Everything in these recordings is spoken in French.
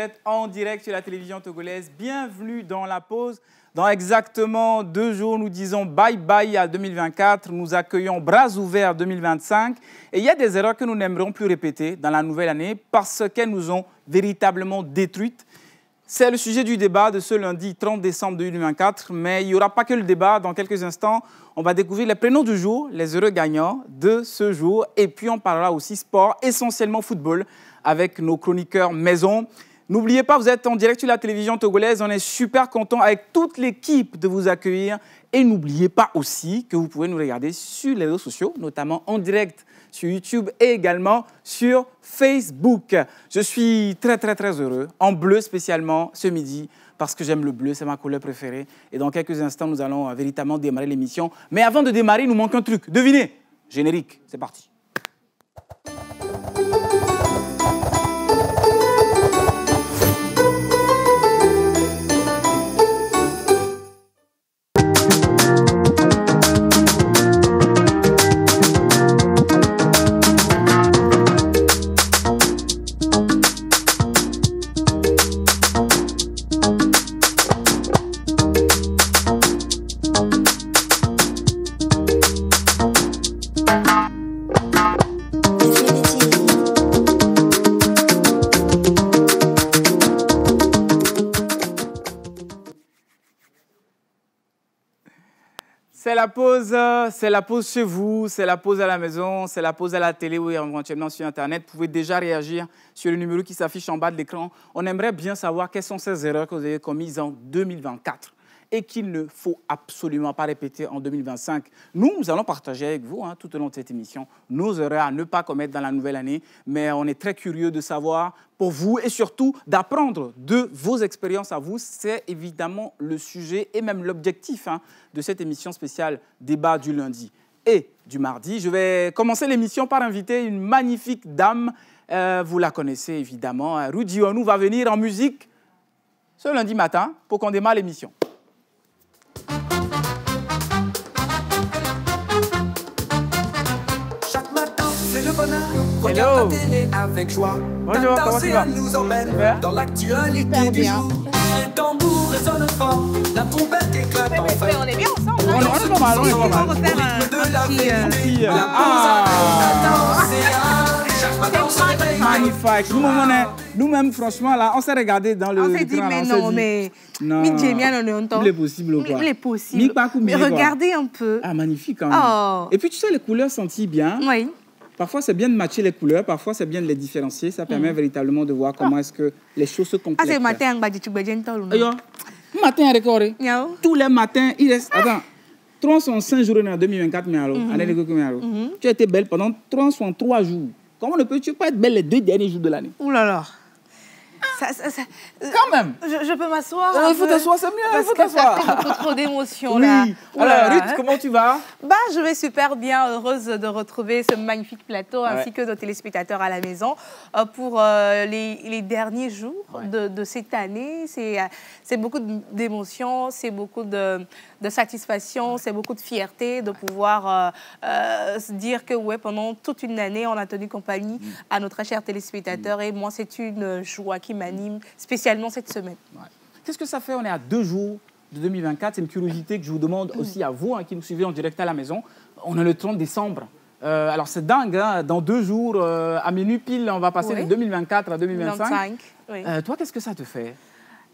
êtes en direct sur la télévision togolaise. Bienvenue dans la pause. Dans exactement 2 jours, nous disons bye bye à 2024. Nous accueillons bras ouverts 2025. Et il y a des erreurs que nous n'aimerons plus répéter dans la nouvelle année parce qu'elles nous ont véritablement détruites. C'est le sujet du débat de ce lundi 30 décembre 2024. Mais il n'y aura pas que le débat. Dans quelques instants, on va découvrir les prénoms du jour, les heureux gagnants de ce jour. Et puis, on parlera aussi sport, essentiellement football, avec nos chroniqueurs maison. N'oubliez pas, vous êtes en direct sur la télévision togolaise. On est super content avec toute l'équipe de vous accueillir. Et n'oubliez pas aussi que vous pouvez nous regarder sur les réseaux sociaux, notamment en direct sur YouTube et également sur Facebook. Je suis très heureux, en bleu spécialement ce midi, parce que j'aime le bleu, c'est ma couleur préférée. Et dans quelques instants, nous allons véritablement démarrer l'émission. Mais avant de démarrer, il nous manque un truc. Devinez, générique, c'est parti. C'est la pause chez vous, c'est la pause à la maison, c'est la pause à la télé ou éventuellement sur Internet. Vous pouvez déjà réagir sur le numéro qui s'affiche en bas de l'écran. On aimerait bien savoir quelles sont ces erreurs que vous avez commises en 2024 et qu'il ne faut absolument pas répéter en 2025. Nous allons partager avec vous tout au long de cette émission nos erreurs à ne pas commettre dans la nouvelle année, mais on est très curieux de savoir pour vous et surtout d'apprendre de vos expériences à vous. C'est évidemment le sujet et même l'objectif de cette émission spéciale débat du lundi et du mardi. Je vais commencer l'émission par inviter une magnifique dame. Vous la connaissez évidemment. Rudy Onou va venir en musique ce lundi matin pour qu'on démarre l'émission. Hello. Avec joie. Bonjour, comment tu vas? Nous emmène dans l'actualité du jour. Le tambour résonne fort, la trompette éclate en fête. On est bien ensemble. On est pas mal, on est pas mal. On va refaire un petit... Magnifique. Nous-mêmes, franchement, là, on s'est regardé dans le... On s'est dit, mais non, mais... Non. Il est possible ou quoi? Il est possible. Mais regardez un peu. Ah, magnifique quand même. Oh. Et puis, tu sais, les couleurs sentent bien. Oui. Parfois, c'est bien de matcher les couleurs, parfois, c'est bien de les différencier. Ça permet véritablement de voir comment est-ce que les choses se complètent. Ah, c'est le matin, le matin, récoré. Tous les matins, il reste... Attends, 305 jours en 2024, tu as été belle pendant 303 jours. Comment tu peux être belle les 2 derniers jours de l'année? Ouh là là. Quand même. Je peux m'asseoir. Il faut t'asseoir, c'est mieux. Il faut t'asseoir. Ça fait beaucoup trop d'émotions là. Alors, Ruth, comment tu vas? Je vais super bien, heureuse de retrouver ce magnifique plateau ainsi que nos téléspectateurs à la maison pour les derniers jours de cette année. C'est beaucoup d'émotions, c'est beaucoup de satisfaction, c'est beaucoup de fierté de pouvoir se dire que pendant toute une année, on a tenu compagnie à nos très chers téléspectateurs et moi, c'est une joie qui m'anime, spécialement cette semaine. Qu'est-ce que ça fait? On est à 2 jours de 2024. C'est une curiosité que je vous demande aussi à vous qui nous suivez en direct à la maison. On est le 30 décembre. Alors, c'est dingue. Dans 2 jours, à minuit pile, on va passer de 2024 à 2025. Toi, qu'est-ce que ça te fait?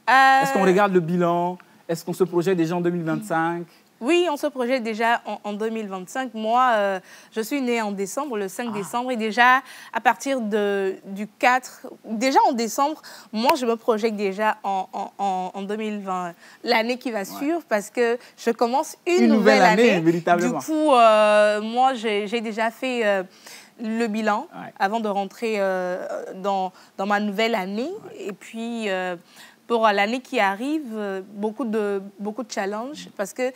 Est-ce qu'on regarde le bilan? Est-ce qu'on se projette déjà en 2025? Oui, on se projette déjà en 2025. Moi, je suis née en décembre, le 5 décembre. Et déjà, à partir du 4... Déjà en décembre, moi, je me projette déjà en 2020. L'année qui va suivre, parce que je commence une nouvelle année. Véritablement. Du coup, moi, j'ai déjà fait... le bilan avant de rentrer dans ma nouvelle année. Et puis... pour l'année qui arrive, beaucoup de challenges parce que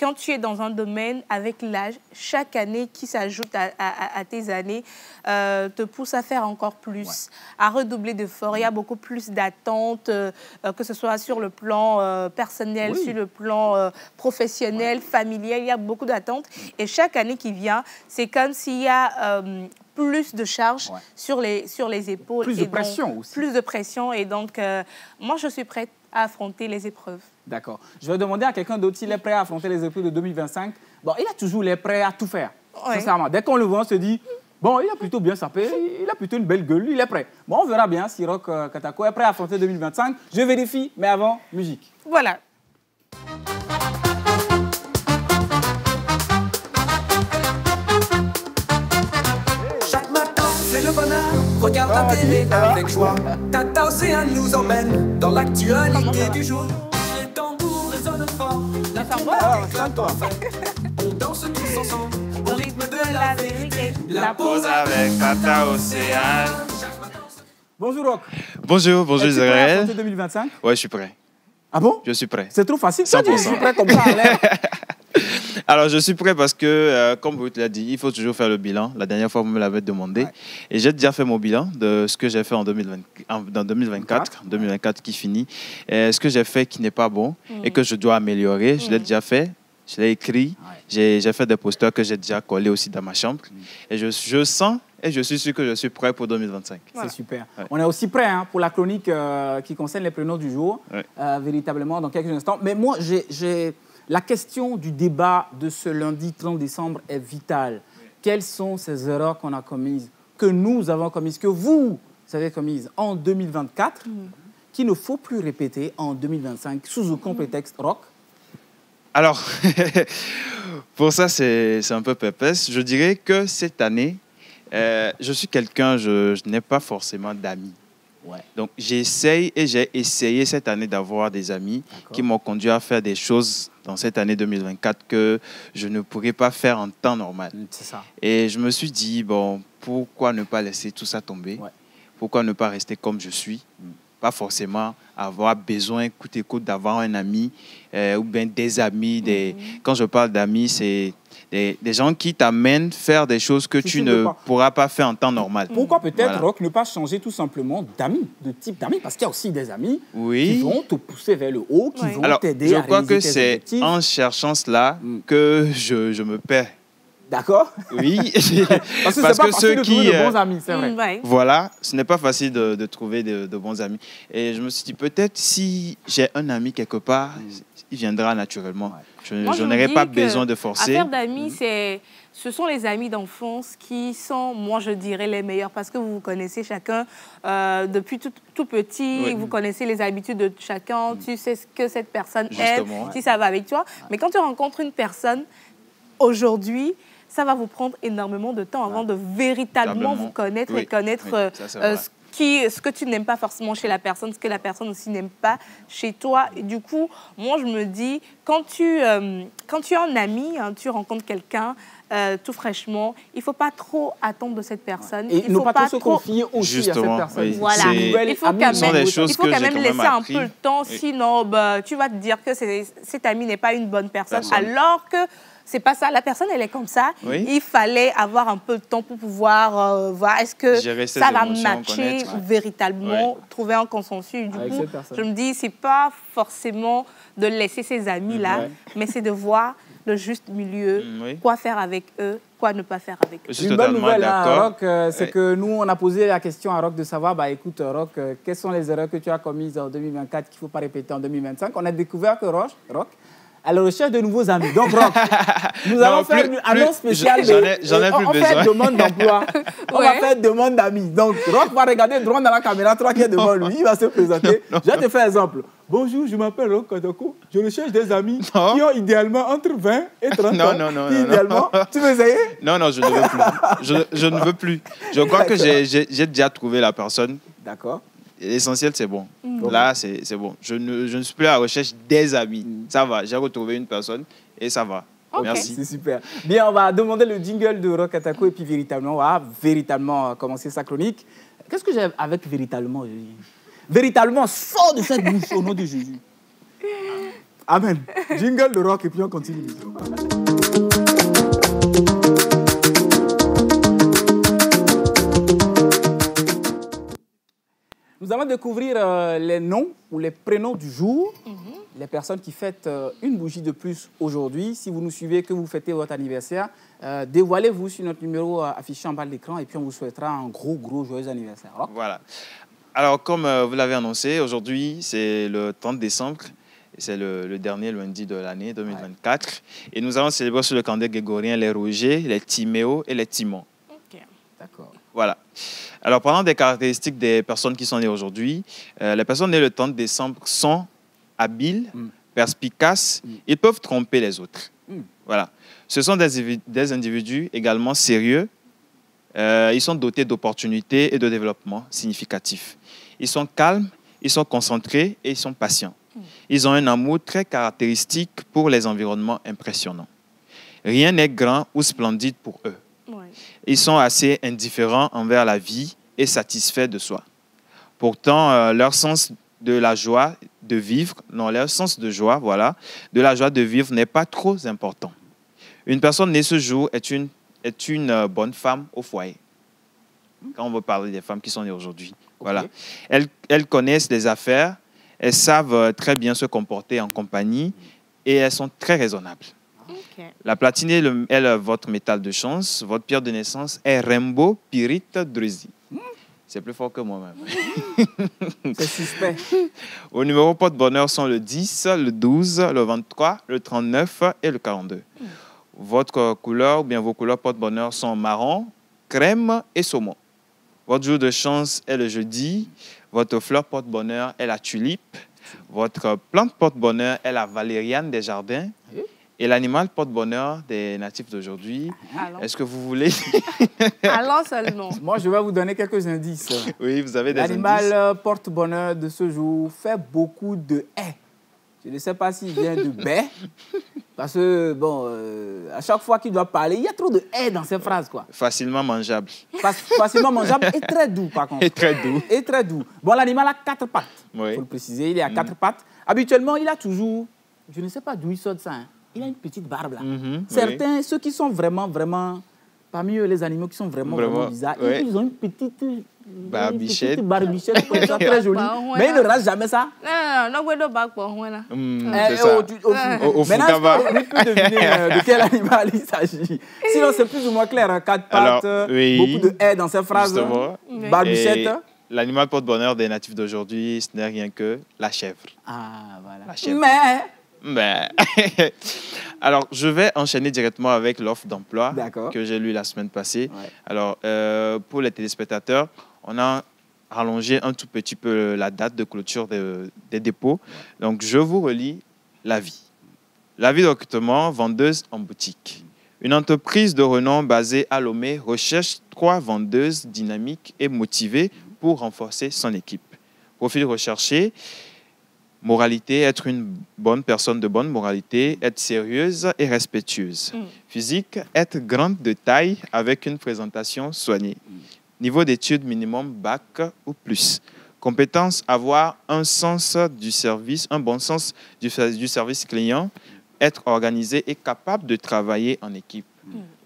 quand tu es dans un domaine avec l'âge, chaque année qui s'ajoute à tes années te pousse à faire encore plus, à redoubler d'efforts. Il y a beaucoup plus d'attentes, que ce soit sur le plan personnel, sur le plan professionnel, familial. Il y a beaucoup d'attentes. Et chaque année qui vient, c'est comme s'il y a plus de charge sur les épaules. Plus de pression aussi. Plus de pression. Et donc, moi, je suis prête à affronter les épreuves. D'accord. Je vais demander à quelqu'un d'autre s'il est prêt à affronter les épreuves de 2025. Bon, il a toujours les prêts à tout faire. Sincèrement. Dès qu'on le voit, on se dit, bon, il a plutôt bien sapé, il a plutôt une belle gueule, il est prêt. Bon, on verra bien si Roch Katako est prêt à affronter 2025. Je vérifie, mais avant, musique. Voilà. Le bonheur, regarde la télé avec joie. Tata Océane nous emmène dans l'actualité du jour. Les tambours résonnent fort, la femme éclate enfin. On danse tous ensemble au rythme de la vérité. La pause avec Tata Océane. Bonjour Roch. Bonjour Es-tu prêt à Israël. affronter 2025? Ouais, je suis prêt. Ah bon? Je suis prêt. C'est trop facile. Ça, 100%. je suis prêt comme ça à l'air. Alors, je suis prêt parce que, comme vous l'avez dit, il faut toujours faire le bilan. La dernière fois, vous me l'avez demandé. Ouais. Et j'ai déjà fait mon bilan de ce que j'ai fait en 2024 qui finit. Et ce que j'ai fait qui n'est pas bon et que je dois améliorer, je l'ai déjà fait. Je l'ai écrit. J'ai fait des posters que j'ai déjà collés aussi dans ma chambre. Et je sens et je suis sûr que je suis prêt pour 2025. Voilà. C'est super. Ouais. On est aussi prêt pour la chronique qui concerne les prénoms du jour, véritablement, dans quelques instants. Mais moi, la question du débat de ce lundi 30 décembre est vitale. Quelles sont ces erreurs qu'on a commises, que nous avons commises, que vous avez commises en 2024, qu'il ne faut plus répéter en 2025 sous aucun prétexte, Roch? Alors, pour ça, c'est un peu pépès. Je dirais que cette année, je suis quelqu'un, je n'ai pas forcément d'amis. Ouais. Donc, j'essaye et j'ai essayé cette année d'avoir des amis qui m'ont conduit à faire des choses dans cette année 2024 que je ne pourrais pas faire en temps normal. C'est ça. Et je me suis dit, bon, pourquoi ne pas laisser tout ça tomber? Pourquoi ne pas rester comme je suis? Pas forcément avoir besoin, coûte d'avoir un ami ou bien des amis. Quand je parle d'amis, c'est des gens qui t'amènent faire des choses que tu ne pourras pas faire en temps normal. Pourquoi peut-être, Roch, ne pas changer tout simplement d'amis, de type d'amis? Parce qu'il y a aussi des amis qui vont te pousser vers le haut, qui vont t'aider à réaliser tes objectifs. Je crois que c'est en cherchant cela que je me perds. D'accord. Oui. Parce que ceux qui trouver de bons amis, c'est vrai. Voilà, ce n'est pas facile de trouver de bons amis. Et je me suis dit, peut-être si j'ai un ami quelque part, il viendra naturellement. Je n'aurai pas besoin de forcer. Affaire d'amis, ce sont les amis d'enfance qui sont, moi je dirais, les meilleurs parce que vous vous connaissez chacun depuis tout petit, vous connaissez les habitudes de chacun, tu sais ce que cette personne aime, si ça va avec toi. Mais quand tu rencontres une personne aujourd'hui, ça va vous prendre énormément de temps avant de véritablement vous connaître et connaître ce que tu n'aimes pas forcément chez la personne, ce que la personne aussi n'aime pas chez toi. Et du coup, moi, je me dis, quand tu as un ami, tu rencontres quelqu'un tout fraîchement, il ne faut pas trop attendre de cette personne. Et il ne faut pas trop se confier aussi à cette personne. Oui. Voilà. Il faut quand même laisser un peu le temps, sinon tu vas te dire que cet ami n'est pas une bonne personne. Alors que c'est pas ça. La personne, elle est comme ça. Il fallait avoir un peu de temps pour pouvoir voir est-ce que ça va matcher véritablement, trouver un consensus. Du coup, je me dis, c'est pas forcément de laisser ces amis-là, mais c'est de voir le juste milieu, quoi faire avec eux, quoi ne pas faire avec eux. Je suis totalement d'accord. Roch, c'est que nous, on a posé la question à Roch de savoir, écoute, Roch, quelles sont les erreurs que tu as commises en 2024 qu'il ne faut pas répéter en 2025? On a découvert que Roch, à la recherche de nouveaux amis. Donc, Roch, nous allons faire une annonce spéciale. J'en ai plus besoin. On fait demande d'emploi. On va faire demande d'amis. Donc, Roch va regarder droit dans la caméra, toi qui es devant lui, il va se présenter. Je vais te faire un exemple. Bonjour, je m'appelle Roch Katako. Je recherche des amis qui ont idéalement entre 20 et 30 ans. Non. Idéalement, tu veux essayer? Non, je ne veux plus. Je ne veux plus. Je crois que j'ai déjà trouvé la personne. D'accord. L'essentiel, c'est bon. Là, c'est bon. Je ne suis plus à la recherche des amis. Ça va, j'ai retrouvé une personne et ça va. Merci. C'est super. Bien, on va demander le jingle de Roch Katako et puis véritablement, on va véritablement commencer sa chronique. Qu'est-ce que j'ai avec véritablement? Véritablement, sors de cette bouche au nom de Jésus. Amen. Jingle de Roch et puis on continue. Nous allons découvrir les noms ou les prénoms du jour. Les personnes qui fêtent une bougie de plus aujourd'hui. Si vous nous suivez, que vous fêtez votre anniversaire, dévoilez-vous sur notre numéro affiché en bas de l'écran et puis on vous souhaitera un gros joyeux anniversaire. Alors, voilà. Alors, comme vous l'avez annoncé, aujourd'hui, c'est le 30 décembre. C'est le dernier lundi de l'année 2024. Ouais. Et nous allons célébrer sur le calendrier grégorien les Rogers, les Timéos et les Timons. OK, d'accord. Voilà. Alors, parlant des caractéristiques des personnes qui sont nées aujourd'hui, les personnes nées le 30 décembre sont habiles, perspicaces, ils peuvent tromper les autres. Voilà. Ce sont des individus également sérieux. Ils sont dotés d'opportunités et de développement significatifs. Ils sont calmes, ils sont concentrés et ils sont patients. Ils ont un amour très caractéristique pour les environnements impressionnants. Rien n'est grand ou splendide pour eux. Ouais. Ils sont assez indifférents envers la vie et satisfaits de soi. Pourtant, leur sens de la joie de vivre, leur sens de joie, voilà, de la joie de vivre n'est pas trop important. Une personne née ce jour est une bonne femme au foyer. Quand on veut parler des femmes qui sont nées aujourd'hui, voilà. Elles connaissent les affaires. Elles savent très bien se comporter en compagnie et elles sont très raisonnables. Okay. La platine est votre métal de chance. Votre pierre de naissance est Rainbow Pyrite Druzy. C'est plus fort que moi-même. C'est suspect. Vos numéros porte-bonheur sont le 10, le 12, le 23, le 39 et le 42. Votre couleur ou bien vos couleurs porte-bonheur sont marron, crème et saumon. Votre jour de chance est le jeudi. Votre fleur porte-bonheur est la tulipe. Votre plante porte-bonheur est la valériane des jardins. Et l'animal porte-bonheur des natifs d'aujourd'hui, est-ce que vous voulez... Allons seulement. Moi, je vais vous donner quelques indices. Oui, vous avez des indices. L'animal porte-bonheur de ce jour fait beaucoup de haies. Je ne sais pas s'il vient de baie, parce que, bon, à chaque fois qu'il doit parler, il y a trop de haies dans ses phrases, quoi. Facilement mangeable. Facilement mangeable et très doux, par contre. Et très doux. Et très doux. Bon, l'animal a 4 pattes. Oui. Il faut le préciser, il est à 4 pattes. Habituellement, il a toujours, je ne sais pas d'où il sort de ça, hein. Il a une petite barbe, là. Certains, ceux qui sont vraiment, parmi eux, les animaux qui sont vraiment bizarres, ils ont une petite... barbichette. Très jolie. Mais il ne rase jamais ça. Non, c'est ça. Maintenant, on peut deviner de quel animal il s'agit. Sinon, c'est plus ou moins clair. 4 pattes, beaucoup de haies dans ces phrases. Barbichette. L'animal porte-bonheur des natifs d'aujourd'hui, ce n'est rien que la chèvre. Ah, voilà. La chèvre. Mais... Alors, je vais enchaîner directement avec l'offre d'emploi que j'ai lue la semaine passée. Ouais. Alors, pour les téléspectateurs, on a rallongé un tout petit peu la date de clôture des dépôts. Donc, je vous relis l'avis. L'avis de recrutement, vendeuse en boutique. Une entreprise de renom basée à Lomé recherche 3 vendeuses dynamiques et motivées pour renforcer son équipe. Profil recherché. Moralité, être une bonne personne de bonne moralité, être sérieuse et respectueuse. Physique, être grande de taille avec une présentation soignée. Niveau d'études minimum bac ou plus. Compétence, avoir un sens du service, un bon sens du service client, être organisé et capable de travailler en équipe.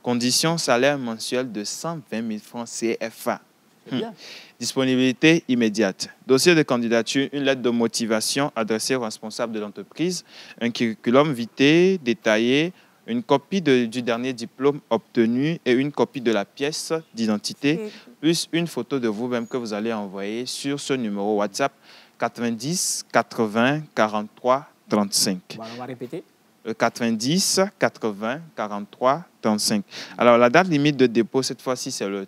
Conditions, salaire mensuel de 120 000 francs CFA. Disponibilité immédiate. Dossier de candidature, une lettre de motivation adressée au responsable de l'entreprise, un curriculum vitae détaillé, une copie du dernier diplôme obtenu et une copie de la pièce d'identité, plus une photo de vous-même que vous allez envoyer sur ce numéro WhatsApp 90 80 43 35. On va répéter. 90 80 43 35. Alors, la date limite de dépôt, cette fois-ci, c'est le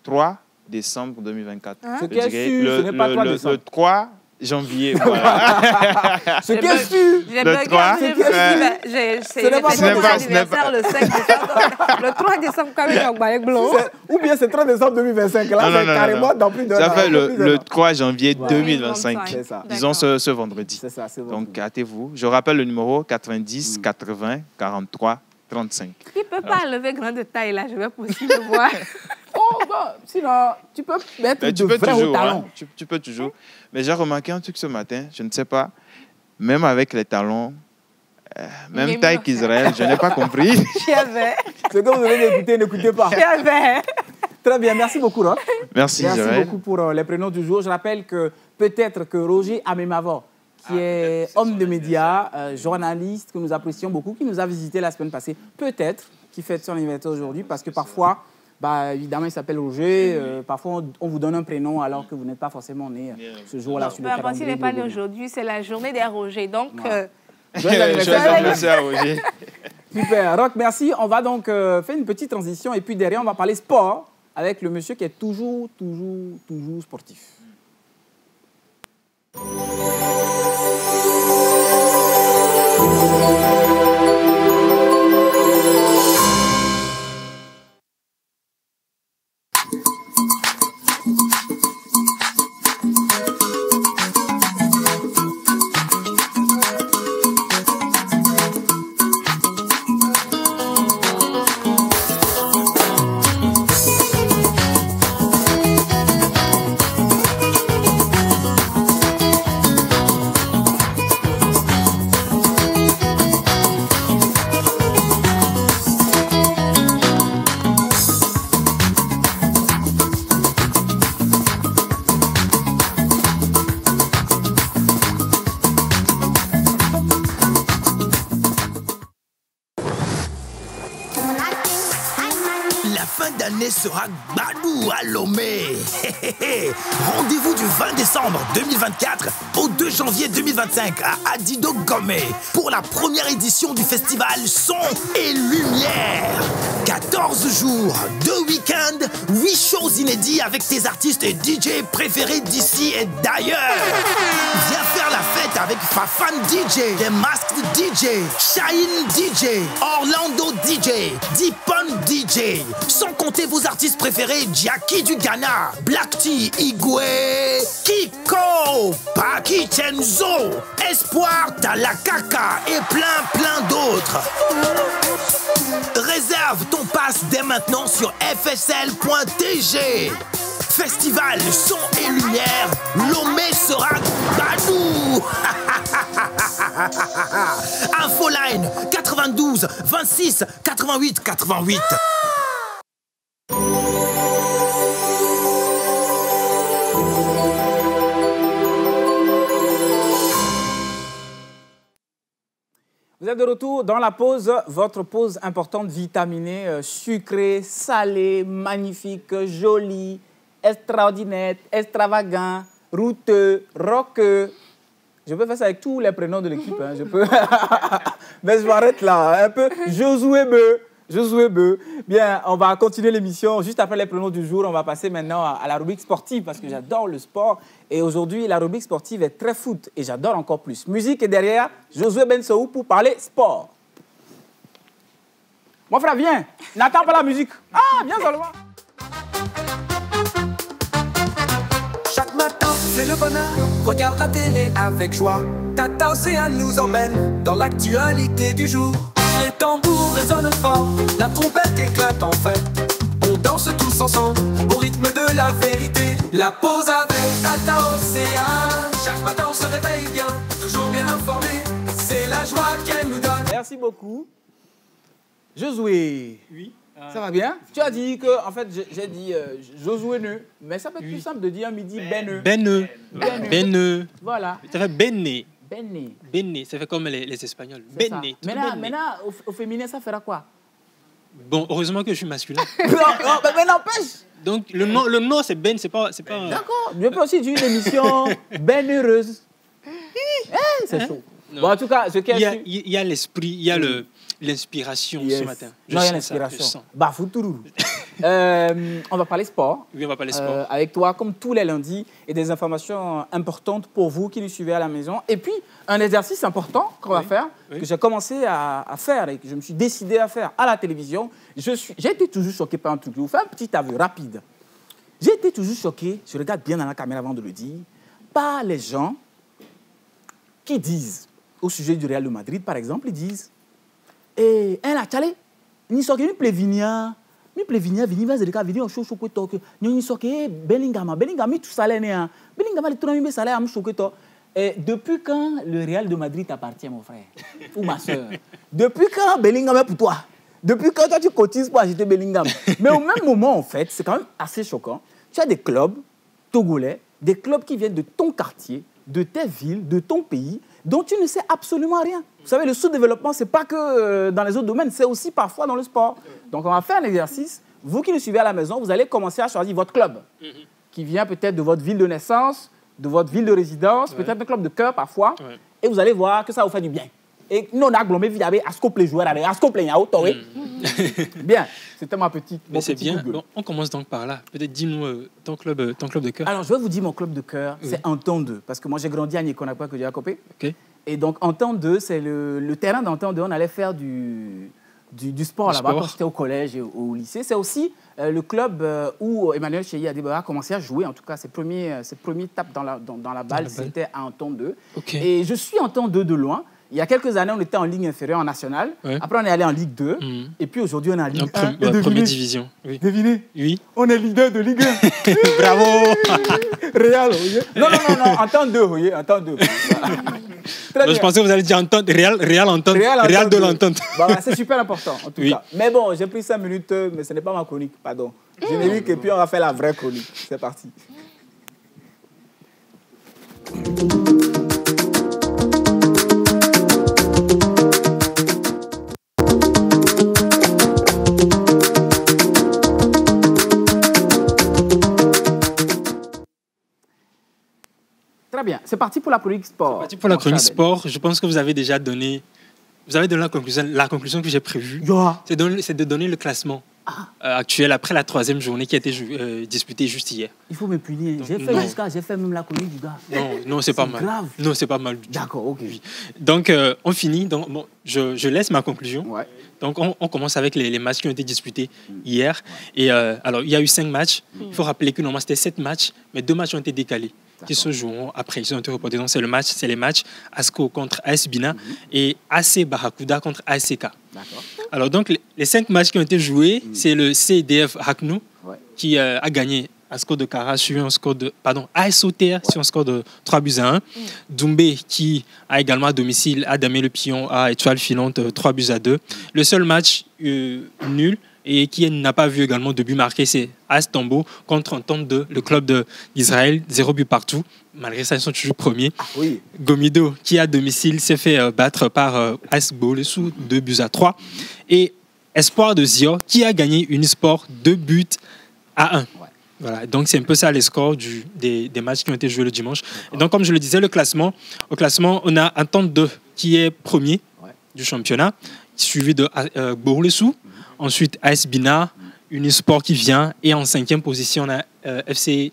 3 décembre 2024. Ce qui est sûr, ce n'est pas 3 décembre. Le 3 janvier, voilà. Ce qui est sûr. Le 3. Ce n'est pas le 5 décembre. Le 3 décembre, quand même, ou bien c'est 3 décembre 2025. Là, c'est carrément dans plus d'un an. Ça fait le 3 janvier 2025. C'est ça. Disons ce vendredi. C'est ça, c'est vendredi. Donc, hâtez-vous. Je rappelle le numéro 90 80 43 35. Il ne peut pas lever grande taille, là. Je vais possible voir. Oh, bon, sinon, tu peux mettre de vrais hauts talons. Hein, tu peux toujours. Mais j'ai remarqué un truc ce matin, je ne sais pas, même avec les talons, même taille qu'Israël, je n'ai pas compris. J'y avais. Ce que vous venez d'écouter, n'écoutez pas. J'y avais. Très bien, merci beaucoup, Roch. Merci beaucoup pour les prénoms du jour. Je rappelle que peut-être que Roger Amemavo, qui est homme de médias, journaliste que nous apprécions beaucoup, qui nous a visité la semaine passée, peut-être qui fête son anniversaire aujourd'hui, parce que parfois, évidemment, il s'appelle Roger. Parfois, on vous donne un prénom alors que vous n'êtes pas forcément né ce jour-là sur le calendrier. S'il n'est pas né aujourd'hui, c'est la journée des Rogers. Donc, joyeux anniversaire, Roger. Super. Roch, merci. On va donc faire une petite transition et puis derrière, on va parler sport avec le monsieur qui est toujours sportif. Sera Badou à Lomé. Rendez-vous du 20 décembre 2024 au 2 janvier 2025 à Adido Gomé pour la première édition du festival Son et Lumière. 14 jours, 2 week-ends, 8 shows inédits avec tes artistes et DJ préférés d'ici et d'ailleurs. Viens faire la fête avec Fafan DJ, The Masked DJ, Shine DJ, Orlando DJ, Deepon DJ, sans compter vos artistes préférés, Jackie du Ghana, Black T, Igwe, Kiko, Paki Chenzo, Espoir, Talakaka et plein d'autres. Réserve ton pass dès maintenant sur fsl.tg. Festival Son et Lumière, Lomé sera Badou. Infoline 92 26 88 88. Vous êtes de retour dans la pause, votre pause importante, vitaminée, sucrée, salée, magnifique, jolie, extraordinaire, extravagant, routeux, roqueux. Je peux faire ça avec tous les prénoms de l'équipe, hein, je peux. Mais je m'arrête là, un peu. Josué Beu. Bien, on va continuer l'émission. Juste après les prénoms du jour, on va passer maintenant à la rubrique sportive parce que j'adore le sport. Et aujourd'hui, la rubrique sportive est très foot et j'adore encore plus. Musique et derrière, Josué Bensoou pour parler sport. Mon frère, viens. N'attends pas la musique. Ah, viens seulement. Chaque matin, c'est le bonheur. Regarde la télé avec joie. Tata Océane nous emmène dans l'actualité du jour. Les tambours résonnent fort, la trompette éclate en fête. On danse tous ensemble au rythme de la vérité. La pause avec Tata Océane. Chaque matin on se réveille bien, toujours bien informé. C'est la joie qu'elle nous donne. Merci beaucoup. Josué. Oui. Ça va bien? Tu as dit que, en fait, j'ai dit Josué Neu, mais ça peut être plus simple de dire midi Beneux. Beneux. Voilà. Ça fait Benné. Benné. Benné, ça fait comme les Espagnols. Benné. Maintenant, au féminin, ça fera quoi? Bon, heureusement que je suis masculin. mais n'empêche. Donc, le nom, c'est Ben, c'est pas... D'accord. Je peux aussi dire une émission Ben heureuse. C'est chaud. Non. Bon, en tout cas, ce il y a l'esprit, il y a l'inspiration ce matin. Non, il y a l'inspiration. Bafoutourou. On va parler sport. Oui, on va parler sport. Avec toi, comme tous les lundis, et des informations importantes pour vous qui nous suivez à la maison. Et puis, un exercice important qu'on va faire, que j'ai commencé à faire et que je me suis décidé à faire à la télévision. J'ai été toujours choqué par un truc. Je vais vous faire un petit aveu rapide. J'ai été toujours choqué, je regarde bien dans la caméra avant de le dire, par les gens qui disent, au sujet du Real de Madrid, par exemple, ils disent et un la chale ni soke ni plevinia vini va zerika vini o shosho ko to ni soke Bellingham tout ça là né Bellingham le tourner be salaire am choqué to. Et depuis quand le Real de Madrid t'appartient, mon frère ou ma soeur? Depuis quand Bellingham est pour toi? Depuis quand toi, tu cotises pour acheter Bellingham? Mais au même moment, en fait, c'est quand même assez choquant. Tu as des clubs togolais, des clubs qui viennent de ton quartier, de tes villes, de ton pays, dont tu ne sais absolument rien. Vous savez, le sous-développement, ce n'est pas que dans les autres domaines, c'est aussi parfois dans le sport. Donc, on va faire un exercice. Vous qui nous suivez à la maison, vous allez commencer à choisir votre club, qui vient peut-être de votre ville de naissance, de votre ville de résidence, peut-être un club de cœur parfois, et vous allez voir que ça vous fait du bien. Et nous, on a agglomé, vous avez Ascope les joueurs, Ascope les Yao, Toré. Bien, c'était ma petite. Mais c'est bien. Bon, on commence donc par là. Peut-être dis-nous ton club de cœur. Alors, je vais vous dire mon club de cœur, c'est Entente 2. Parce que moi, j'ai grandi à Nikonakwa, que j'ai accopé. OK. Et donc, Entente 2, c'est le terrain d'Entente 2. On allait faire du sport là-bas quand j'étais au collège et au lycée. C'est aussi le club où Emmanuel Cheyi Adeba a commencé à jouer. En tout cas, ses premiers tapes dans la balle, c'était à Entente 2. Okay. Et je suis Entente 2 de loin. Il y a quelques années, on était en ligue inférieure en nationale. Ouais. Après, on est allé en Ligue 2. Et puis aujourd'hui, on est en Ligue 1. Première division. Oui. Devinez? Oui. On est leader de Ligue 1. Bravo. Real, oui. Non, Entente 2, oui. Entente 2. Voilà. Je pensais que vous allez dire Entente, Real Entente. Real de l'Entente. Bah, c'est super important, en tout cas. Mais bon, j'ai pris 5 minutes, mais ce n'est pas ma chronique, pardon. Générique, et puis on va faire la vraie chronique. C'est parti. Très bien. C'est parti pour la chronique sport. C'est parti pour la chronique sport. Je pense que vous avez déjà donné... Vous avez donné la conclusion que j'ai prévue. C'est de donner le classement actuel après la 3e journée qui a été disputée juste hier. Il faut me punir. J'ai fait même la chronique du gars. Non, c'est pas mal. Grave. Non, c'est pas mal. D'accord, ok. Oui. Donc, on finit. Donc, bon, je laisse ma conclusion. Ouais. Donc, on commence avec les matchs qui ont été disputés hier. Et alors, il y a eu 5 matchs. Il faut rappeler que normalement, c'était 7 matchs, mais 2 matchs ont été décalés. Qui se joueront après. Ils ont été reportés. Donc, c'est les matchs ASCO contre AS Bina et AC Barracuda contre ASCK. Alors, donc, les 5 matchs qui ont été joués, c'est le CDF Hacknou qui a gagné ASCO de Kara sur un score de... Pardon, AS Auterre sur un score de 3-1. Doumbé qui a également à domicile Adamé Le Pion à Étoile Filante 3-2. Le seul match nul et qui n'a pas vu également de but marqué, c'est AS Tambo contre Entente 2, le club d'Israël, 0 but partout. Malgré ça, ils sont toujours premiers. Oui. Gomido, qui à domicile s'est fait battre par AS Bolesou, 2-3. Et Espoir de Zio, qui a gagné Unisport 2-1. Voilà, donc c'est un peu ça les scores des matchs qui ont été joués le dimanche. Et donc, comme je le disais, au classement, on a Entente 2 qui est premier du championnat, suivi de Bolesou. Ensuite, AS Bina, Unisport qui vient. Et en 5e position, on a FC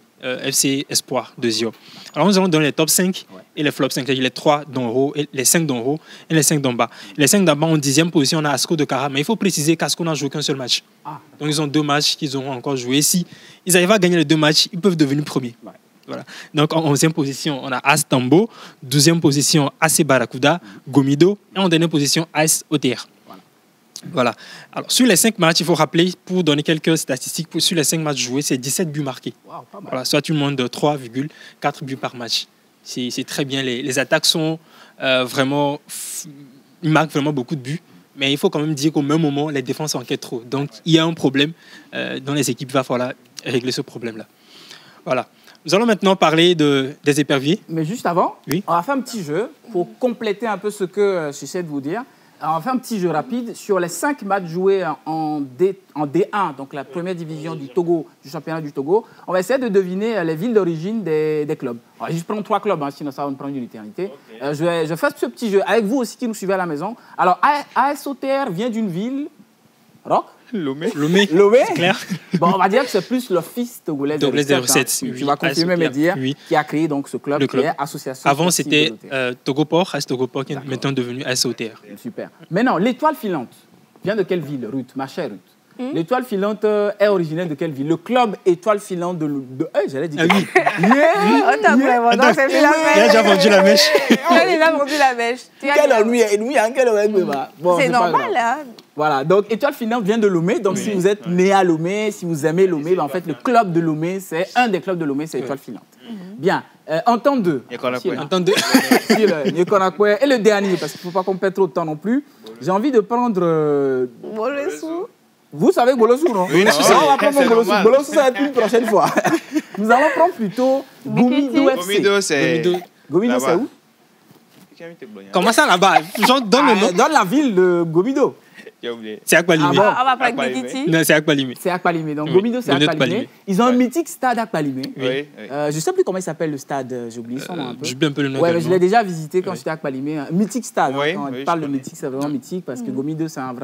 Espoir de Zio. Alors, nous allons donner les top 5 et les flop 5. C'est-à-dire les 3 d'en haut, et les 5 d'en haut et les 5 d'en bas. Les 5 d'en bas, en 10e position, on a Asco de Kara. Mais il faut préciser qu'Asco n'a joué qu'un seul match. Donc, ils ont 2 matchs qu'ils auront encore joué. Si ils arrivent à gagner les 2 matchs, ils peuvent devenir premiers. Voilà. Donc, en 11e position, on a AS Tambo. 12e position, AC Barracuda, Gomido. Et en dernière position, AS Auterre. Voilà. Alors, sur les 5 matchs, il faut rappeler, pour donner quelques statistiques, sur les 5 matchs joués, c'est 17 buts marqués. Voilà, soit une moyenne de 3,4 buts par match. C'est très bien. Les attaques sont vraiment... Ils marquent vraiment beaucoup de buts. Mais il faut quand même dire qu'au même moment, les défenses enquêtent trop. Donc, il y a un problème dans les équipes. Il va falloir régler ce problème-là. Voilà. Nous allons maintenant parler des éperviers. Mais juste avant, on va faire un petit jeu pour compléter un peu ce que j'essaie de vous dire. Alors, on va faire un petit jeu rapide sur les 5 matchs joués en D1, donc la première division du Togo, du championnat du Togo. On va essayer de deviner les villes d'origine des clubs. Alors, je prends 3 clubs, sinon ça va me prendre une éternité. Je vais faire ce petit jeu avec vous aussi qui nous suivez à la maison. Alors, AS Auterre vient d'une ville... Rock Lomé, c'est clair. Bon, on va dire que c'est plus l'office togolais des recettes. Tu vas confirmer, me dire, qui a créé donc ce club, qui est association. Avant, c'était Togoport, AS Togoport, qui est maintenant devenu AS Auterre. Super. Maintenant, l'étoile filante vient de quelle ville, Ruth, ma chère Ruth? L'étoile filante est originaire de quelle ville? Le club étoile filante de j'allais dire. Ah oui. On t'a vraiment fait la mèche. Il a déjà vendu la mèche. On a déjà vendu la mèche. C'est normal, hein. Voilà, donc étoile filante vient de Lomé. Donc si vous êtes né à Lomé, si vous aimez Lomé, en fait le club de Lomé, c'est un des clubs de Lomé, c'est étoile filante. Bien. Entente 2. Entente 2. Et le dernier, parce qu'il ne faut pas qu'on perde trop de temps non plus. J'ai envie de prendre... Bolessou. Vous savez Bolessou, non? Oui, on va prendre Bolessou. Bolessou, ça va être une prochaine fois. Nous allons prendre plutôt Gomido FC. Gomido, c'est où? Comment ça là-bas? Genre, donne le nom. Dans la ville de Gomido. C'est Aqualimé. On va prendre Bikiti. Non, c'est Aqualimé. C'est Aqualimé. Donc, Gomido, c'est Aqualimé. Ils ont un mythique stade Aqualimé. Oui. Je ne sais plus comment il s'appelle le stade. J'ai oublié son nom un peu. J'oublie un peu le nom. Ouais, mais je l'ai déjà visité quand j'étais à Aqualimé. Un mythique stade. Oui, Quand on oui, parle je de connais. mythique, c'est vraiment mythique parce que Gomido, c'est un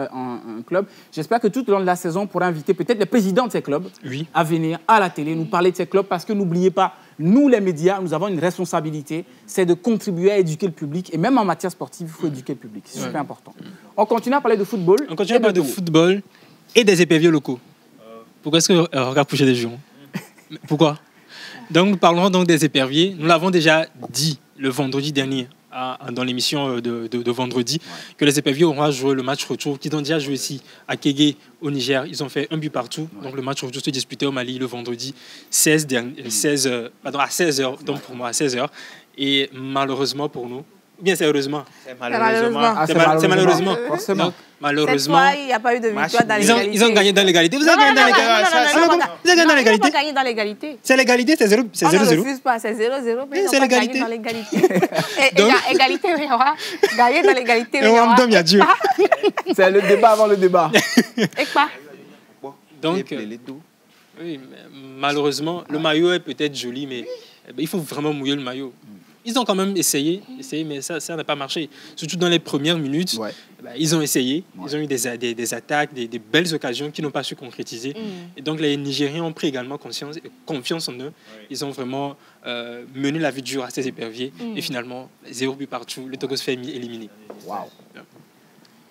club. J'espère que tout au long de la saison, on pourra inviter peut-être les présidents de ces clubs à venir à la télé, nous parler de ces clubs parce que n'oubliez pas, nous, les médias, nous avons une responsabilité, c'est de contribuer à éduquer le public. Et même en matière sportive, il faut éduquer le public. C'est super important. On continue à parler de football. On continue à parler de football et des éperviers locaux. Pourquoi est-ce que regarde Pouchet des Jurons? Pourquoi? Donc, nous parlons donc des éperviers. Nous l'avons déjà dit le vendredi dernier dans l'émission de vendredi que les éperviers auront à jouer le match retour qu'ils ont déjà joué ici à Kégué au Niger. Ils ont fait un but partout. Donc le match retour se disputait au Mali le vendredi à 16h. Donc pour moi à 16h. Et malheureusement pour nous, bien c'est heureusement. C'est malheureusement. C'est malheureusement. Forcément. Donc, malheureusement. Cette fois, il n'y a pas eu de victoire dans l'égalité. Ils ont gagné dans l'égalité. Vous avez gagné dans l'égalité. Vous avez gagné dans l'égalité. Ils n'ont pas gagné dans l'égalité. C'est l'égalité, c'est 0-0. On ne refuse pas, c'est 0-0, mais C'est ils n'ont pas l'égalité. gagné dans l'égalité. Égalité, oui, on va gagner dans l'égalité. Et on me donne, il y a Dieu. C'est le débat avant le débat. Et quoi? Donc, oui, mais malheureusement, le maillot est peut-être joli, mais il faut vraiment mouiller le maillot. Ils ont quand même essayé mais ça n'a pas marché. Surtout dans les premières minutes, ils ont essayé. Ils ont eu des attaques, des belles occasions qui n'ont pas su concrétiser. Et donc, les Nigériens ont pris également confiance en eux. Ils ont vraiment mené la vie dure à ces éperviers. Et finalement, 0 but partout. Le Togo se fait éliminer. Waouh.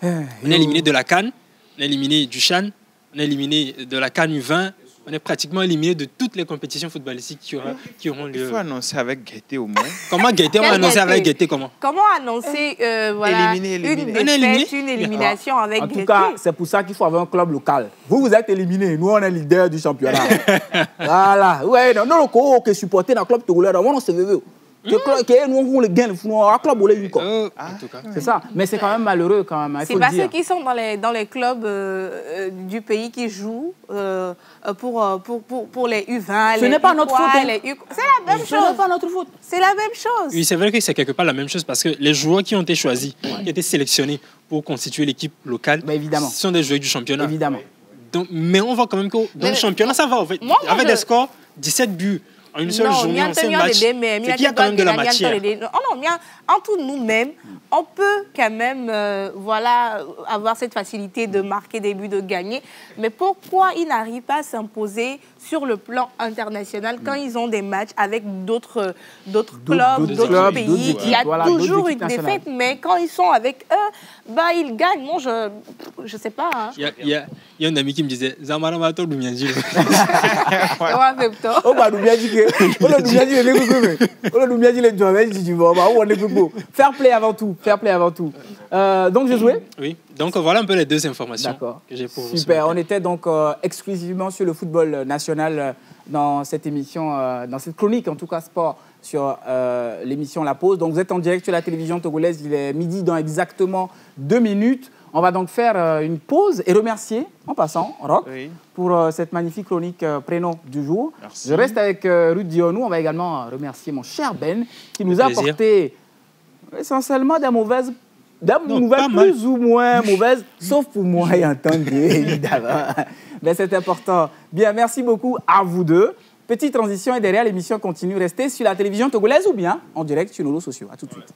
On est éliminé de la CAN, on est éliminé du CHAN, on est éliminé de la CAN U20. On est pratiquement éliminé de toutes les compétitions footballistiques qui auront lieu. Il faut annoncer avec gaieté au moins. Comment gaieté? On va annoncer avec gaieté comment? Comment annoncer voilà, Éliminer. une défaite, une élimination avec En tout gaieté? cas, c'est pour ça qu'il faut avoir un club local. Vous êtes éliminés. Nous, on est leader du championnat. Voilà. Ouais, non, le co qui est supporté dans le club togolais, on se veut. Nous, on le gagne. Nous, on club au c'est ça. Mais c'est quand même malheureux quand même. C'est pas ceux qui sont dans les clubs du pays qui jouent pour les U20. Ce n'est pas notre faute. C'est la même chose. Ce n'est pas notre faute. C'est la même chose. Oui, c'est vrai que c'est quelque part la même chose parce que les joueurs qui ont été choisis, qui ont été sélectionnés pour constituer l'équipe locale, ce sont des joueurs du championnat. Évidemment. Donc, mais on voit quand même que dans le championnat, ça va. En fait, avec des scores, 17 buts. En une seule journée, en 5 matchs, c'est qu'il y a quand même de la matière. Entre nous-mêmes, on peut quand même avoir cette facilité de marquer des buts, de gagner. Mais pourquoi ils n'arrivent pas à s'imposer sur le plan international quand ils ont des matchs avec d'autres clubs, d'autres pays? Il y a toujours une défaite, mais quand ils sont avec eux, ils gagnent. Moi, je ne sais pas. Hein. Il y a un ami qui me disait « Zamara Mato Doumianji ». Fair play avant tout. Donc, Josué? Oui, donc voilà un peu les deux informations que j'ai pour vous. Super, on était donc exclusivement sur le football national dans cette émission, dans cette chronique, en tout cas sport, sur l'émission La Pause. Donc vous êtes en direct sur la télévision togolaise, il est midi dans exactement 2 minutes. On va donc faire une pause et remercier, en passant, Roch, pour cette magnifique chronique prénom du jour. Merci. Je reste avec Ruth Dionou. On va également remercier mon cher Ben, qui nous a apporté essentiellement des nouvelles plus ou moins mauvaises, sauf pour moi et entendre, évidemment. Mais c'est important. Bien, merci beaucoup à vous deux. Petite transition et derrière, l'émission continue. Restez sur la télévision togolaise ou bien en direct sur nos réseaux sociaux. À tout de suite.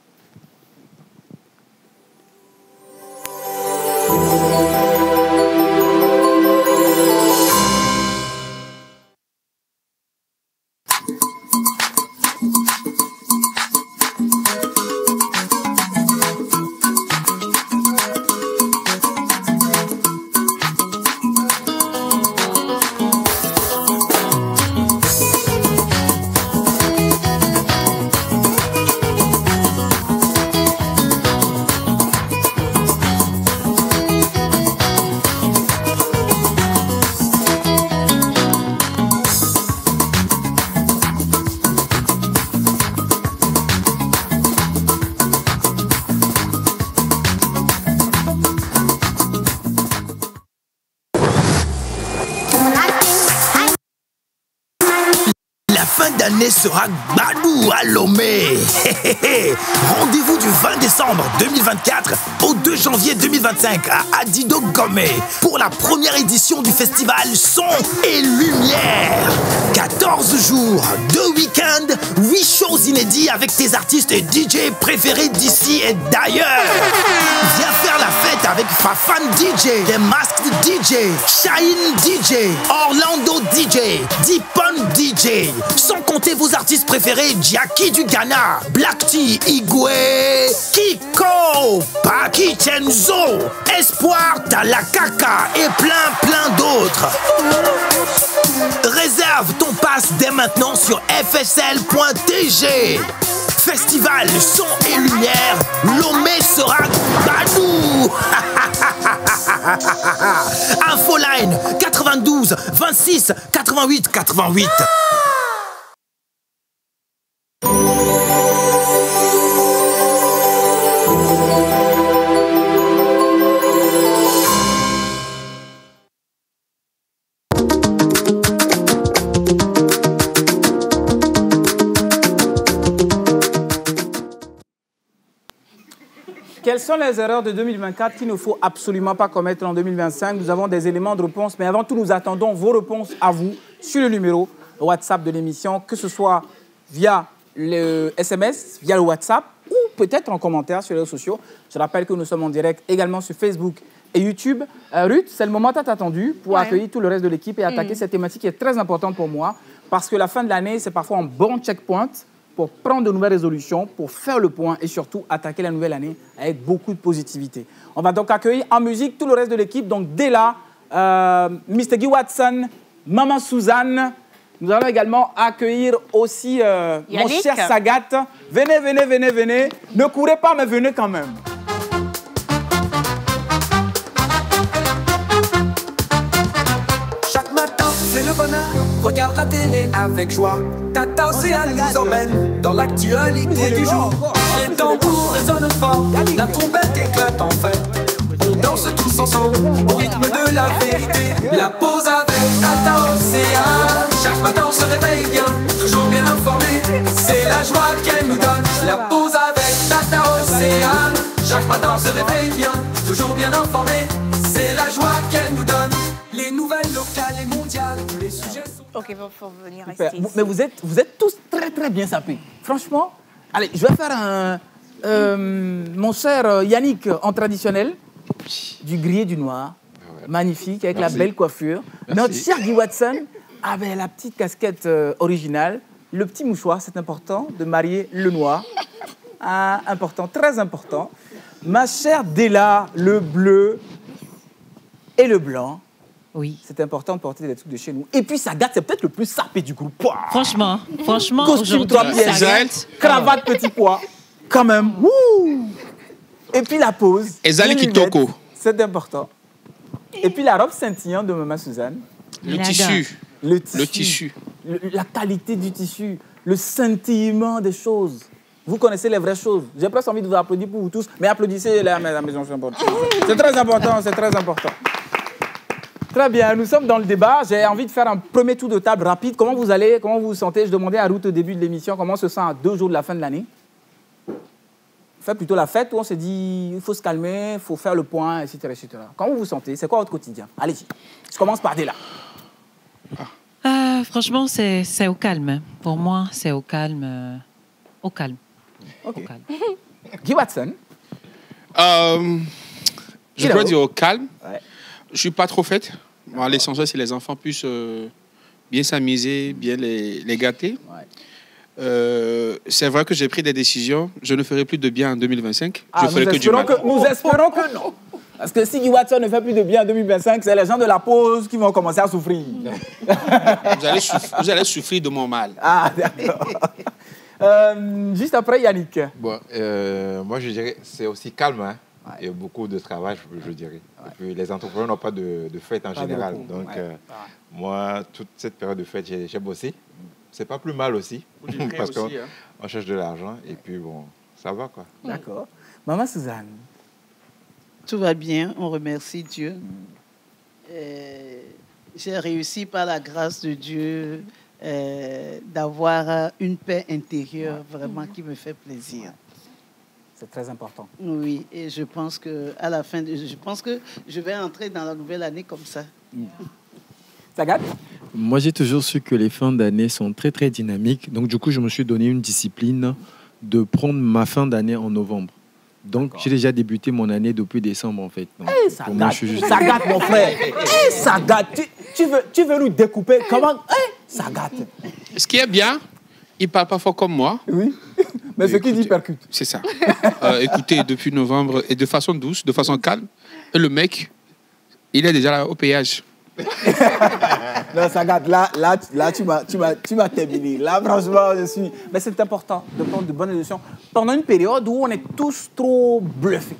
l'année sera Badou à Lomé. Rendez-vous du 20 décembre 2024 au 2 janvier 2025 à Adido Gomé pour la première édition du festival Son et Lumière. 14 jours, 2 week-ends, 8 shows inédits avec tes artistes et DJ préférés d'ici et d'ailleurs. Viens faire la fête avec Fafan DJ, The Masked DJ, Shine DJ, Orlando DJ, Deepon DJ. Sans compter vos artistes préférés, Jackie du Ghana, Black T, Igwe, Kiko, Paki Chenzo, Espoir, Talakaka et plein d'autres. Réserve ton pass dès maintenant sur fsl.tg. Festival Son et Lumière, Lomé sera Badou. Infoline 92 26 88 88. Quelles sont les erreurs de 2024 qu'il ne faut absolument pas commettre en 2025? Nous avons des éléments de réponse, mais avant tout, nous attendons vos réponses à vous sur le numéro WhatsApp de l'émission, que ce soit via le SMS, via le WhatsApp ou peut-être en commentaire sur les réseaux sociaux. Je rappelle que nous sommes en direct également sur Facebook et YouTube. Ruth, c'est le moment tant attendu pour accueillir tout le reste de l'équipe et attaquer cette thématique qui est très importante pour moi parce que la fin de l'année, c'est parfois un bon checkpoint pour prendre de nouvelles résolutions, pour faire le point et surtout attaquer la nouvelle année avec beaucoup de positivité. On va donc accueillir en musique tout le reste de l'équipe. Donc dès là, Mr. Guy Watson, Maman Suzanne. Nous allons également accueillir aussi mon cher Sagat. Venez, venez, venez, venez. Ne courez pas, mais venez quand même. Chaque matin, c'est le bonheur. Regarde la télé avec joie. Tata Océane nous emmène dans l'actualité du jour. Les tambours résonnent fort, la trompette éclate en fête. On danse tous ensemble au rythme de la vérité. La pause avec Tata Océane. Chaque matin on se réveille bien, toujours bien informé. C'est la joie qu'elle nous donne. La pause avec Tata Océane. Chaque matin on se réveille bien, toujours bien informé. C'est la joie qu'elle nous donne. Les nouvelles locales et mondiales, les sujets sont... Ok, il faut venir Super. rester ici. Mais vous êtes tous très, très bien sapés. Franchement, allez, je vais faire mon cher Yannick en traditionnel, du gris et du noir. Magnifique, avec la belle coiffure. Notre cher Guy Watson avait la petite casquette originale. Le petit mouchoir, c'est important, de marier le noir. Ah, important, très important. Ma chère Della, le bleu et le blanc. Oui. C'est important de porter des trucs de chez nous. Et puis Sagat, c'est peut-être le plus sapé du groupe. Pouah. Franchement, Costume, trois pièces, cravate, petit pois. Quand même. Wouh. Et puis la pose. Ezali Kitoko. C'est important. Et puis la robe scintillante de Maman Suzanne. Le tissu. Le tissu. La qualité du tissu. Le scintillement des choses. Vous connaissez les vraies choses. J'ai presque envie de vous applaudir pour vous tous, mais applaudissez à la maison. C'est très important, c'est très important. Très bien, nous sommes dans le débat. J'ai envie de faire un premier tour de table rapide. Comment vous allez? Comment vous vous sentez? Je demandais à Ruth au début de l'émission comment on se sent à 2 jours de la fin de l'année. On fait plutôt la fête ou on s'est dit il faut se calmer, il faut faire le point, etc., etc. Comment vous vous sentez? C'est quoi votre quotidien? Allez-y. Je commence par Della. Franchement, c'est au calme. Pour moi, c'est au calme. Au calme. Ok. Au calme. Guy Watson. Je dois dire au calme. Ouais. Je ne suis pas trop faite. Bon, l'essentiel, c'est que les enfants puissent bien s'amuser, bien les gâter. Ouais. C'est vrai que j'ai pris des décisions. Je ne ferai plus de bien en 2025. Ah, je ferai que du mal. Nous espérons que non. Parce que si Guy Watson ne fait plus de bien en 2025, c'est les gens de la pause qui vont commencer à souffrir. Vous allez souffrir de mon mal. Ah, d'accord. Juste après, Yannick. Bon, moi, je dirais c'est aussi calme. Hein. Ouais. Il y a beaucoup de travail, je dirais. Ouais. Et puis, les entrepreneurs n'ont pas de fête en général. Donc, moi, toute cette période de fête, j'ai bossé. C'est pas plus mal aussi. Parce qu'on cherche de l'argent. Et puis, bon, ça va, quoi. D'accord. Maman Suzanne. Tout va bien, on remercie Dieu. J'ai réussi par la grâce de Dieu d'avoir une paix intérieure vraiment qui me fait plaisir. C'est très important. Oui, et je pense que à la fin, je pense que je vais entrer dans la nouvelle année comme ça. Sagat? Moi, j'ai toujours su que les fins d'année sont très, très dynamiques. Donc, du coup, je me suis donné une discipline de prendre ma fin d'année en novembre. Donc, j'ai déjà débuté mon année depuis décembre, en fait. Donc, Hey, Sagat, mon frère. Hey, Sagat, tu veux nous découper? Comment? Hey, Sagat. Ce qui est bien, il parle pas fort comme moi. Oui, mais ce qu'il dit percute. C'est ça. Écoutez, depuis novembre, et de façon douce, de façon calme, et le mec, il est déjà là au péage. Non, Sagat, là tu m'as terminé. Là, franchement, je suis... Mais c'est important de prendre de bonnes décisions pendant une période où on est tous trop bluffés.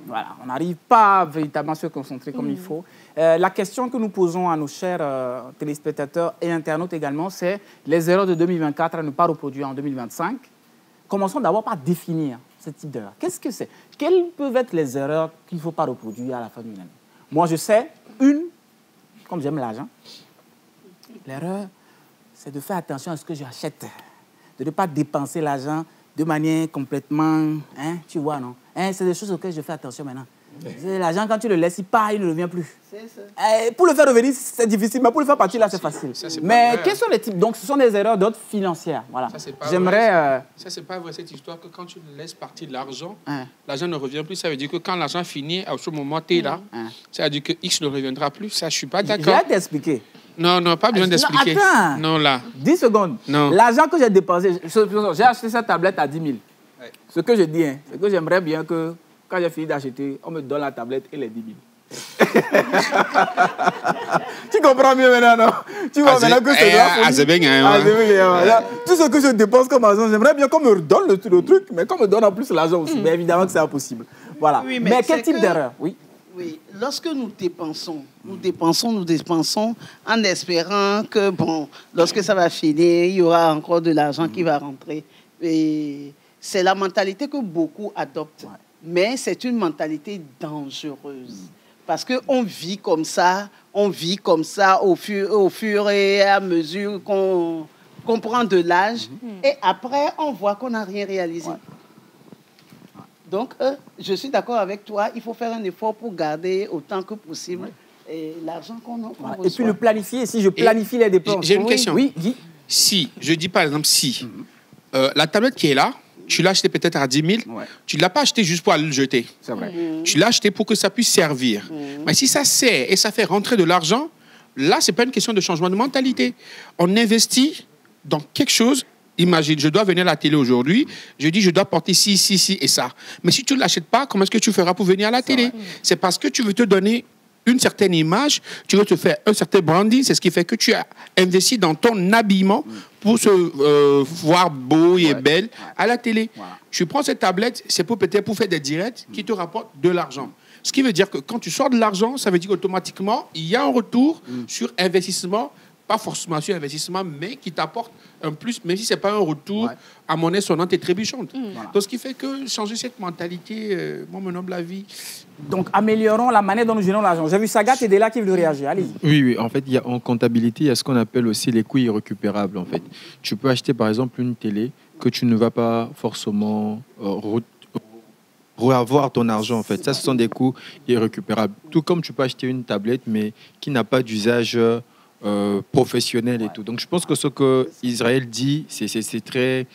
Voilà, on n'arrive pas véritablement à se concentrer comme il faut. La question que nous posons à nos chers téléspectateurs et internautes également, c'est les erreurs de 2024 à ne pas reproduire en 2025. Commençons d'abord par définir ce type d'erreur. Qu'est-ce que c'est? Quelles peuvent être les erreurs qu'il ne faut pas reproduire à la fin d'une année? Moi, je sais, comme j'aime l'argent, l'erreur, c'est de faire attention à ce que j'achète, de ne pas dépenser l'argent de manière complètement, tu vois, non? C'est des choses auxquelles je fais attention maintenant. L'argent, quand tu le laisses, il part, il ne revient plus. Pour le faire revenir, c'est difficile, mais pour le faire partir, là, c'est facile. Mais quels sont les types? Donc, ce sont des erreurs d'ordre financière. Voilà. J'aimerais... Ça, c'est pas vrai, cette histoire que quand tu laisses partir l'argent, l'argent ne revient plus. Ça veut dire que quand l'argent finit, à ce moment, tu es là. Ça veut dire que X ne reviendra plus. Ça, je suis pas d'accord. J'ai hâte d'expliquer. Non, pas besoin d'expliquer. Attends. Non, là. 10 secondes. L'argent que j'ai dépensé, j'ai acheté cette tablette à 10 000. Ce que je dis, c'est que j'aimerais bien que, quand j'ai fini d'acheter, on me donne la tablette et les 10 000. Tu comprends mieux maintenant, non? Tu vois maintenant que c'est tout ce que je dépense comme argent, j'aimerais bien qu'on me donne le truc, mais qu'on me donne en plus l'argent aussi. Mais évidemment que c'est impossible. Voilà. Oui, mais quel type d'erreur? Oui. Oui, lorsque nous dépensons en espérant que, bon, lorsque ça va finir, il y aura encore de l'argent qui va rentrer. Et c'est la mentalité que beaucoup adoptent. Ouais. Mais c'est une mentalité dangereuse. Parce qu'on vit comme ça au fur et à mesure qu'on prend de l'âge. Et après, on voit qu'on n'a rien réalisé. Ouais. Donc, je suis d'accord avec toi, il faut faire un effort pour garder autant que possible l'argent qu'on reçoit. Et puis le planifier, si je planifie les dépenses. J'ai une question. Oui, dis. Si, je dis par exemple si, la tablette qui est là, tu l'as achetée peut-être à 10 000, tu ne l'as pas achetée juste pour aller le jeter. C'est vrai. Tu l'as achetée pour que ça puisse servir. Mais si ça sert et ça fait rentrer de l'argent, là, ce n'est pas une question de changement de mentalité. On investit dans quelque chose. Imagine, je dois venir à la télé aujourd'hui, je dis je dois porter ci et ça. Mais si tu ne l'achètes pas, comment est-ce que tu feras pour venir à la télé? C'est parce que tu veux te donner une certaine image, tu veux te faire un certain branding, c'est ce qui fait que tu as investi dans ton habillement pour se voir beau et belle à la télé. Tu prends cette tablette, c'est peut-être pour faire des directs qui te rapportent de l'argent. Ce qui veut dire que quand tu sors de l'argent, ça veut dire qu'automatiquement, il y a un retour sur investissement, pas forcément sur investissement, mais qui t'apporte un plus, même si ce n'est pas un retour à monnaie sonnante et trébuchante. Donc, ce qui fait que changer cette mentalité, moi, mon humble avis. Donc, améliorons la manière dont nous gérons l'argent. J'ai vu Sagat et Dela qui veulent réagir. Allez-y. Oui. En fait, en comptabilité, il y a ce qu'on appelle aussi les coûts irrécupérables. En fait, tu peux acheter, par exemple, une télé que tu ne vas pas forcément reavoir ton argent. En fait, ça, ce sont des coûts irrécupérables. Tout comme tu peux acheter une tablette, mais qui n'a pas d'usage professionnel et tout. Donc, je pense que ce que Israël dit, c'est très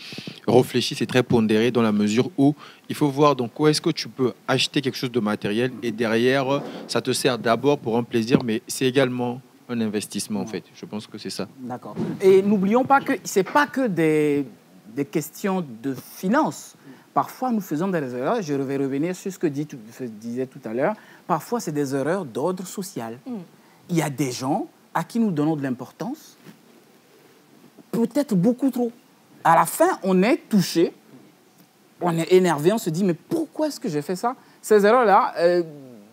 réfléchi, c'est très pondéré dans la mesure où il faut voir donc où est-ce que tu peux acheter quelque chose de matériel et derrière, ça te sert d'abord pour un plaisir, mais c'est également un investissement en fait. Je pense que c'est ça. D'accord. Et n'oublions pas que c'est pas que des questions de finances. Parfois, nous faisons des erreurs. Je vais revenir sur ce que disais tout à l'heure. Parfois, c'est des erreurs d'ordre social. Il y a des gens à qui nous donnons de l'importance, peut-être beaucoup trop. À la fin, on est touché, on est énervé, on se dit, mais pourquoi est-ce que j'ai fait ça? Ces erreurs-là,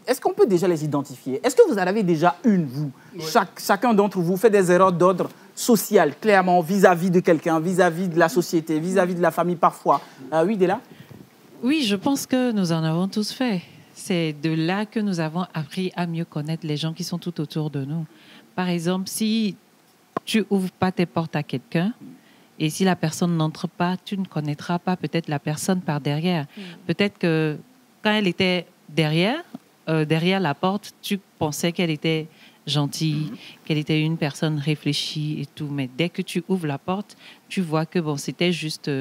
est-ce qu'on peut déjà les identifier? Est-ce que vous en avez déjà une, vous? Chacun d'entre vous fait des erreurs d'ordre social, clairement, vis-à-vis de quelqu'un, vis-à-vis de la société, vis-à-vis de la famille parfois. Oui, Dela? Oui, je pense que nous en avons tous fait. C'est de là que nous avons appris à mieux connaître les gens qui sont tout autour de nous. Par exemple, si tu ouvres pas tes portes à quelqu'un. Et si la personne n'entre pas, tu ne connaîtras pas peut-être la personne par derrière. Peut-être que quand elle était derrière la porte, tu pensais qu'elle était gentille, qu'elle était une personne réfléchie et tout. Mais dès que tu ouvres la porte, tu vois que bon, c'était juste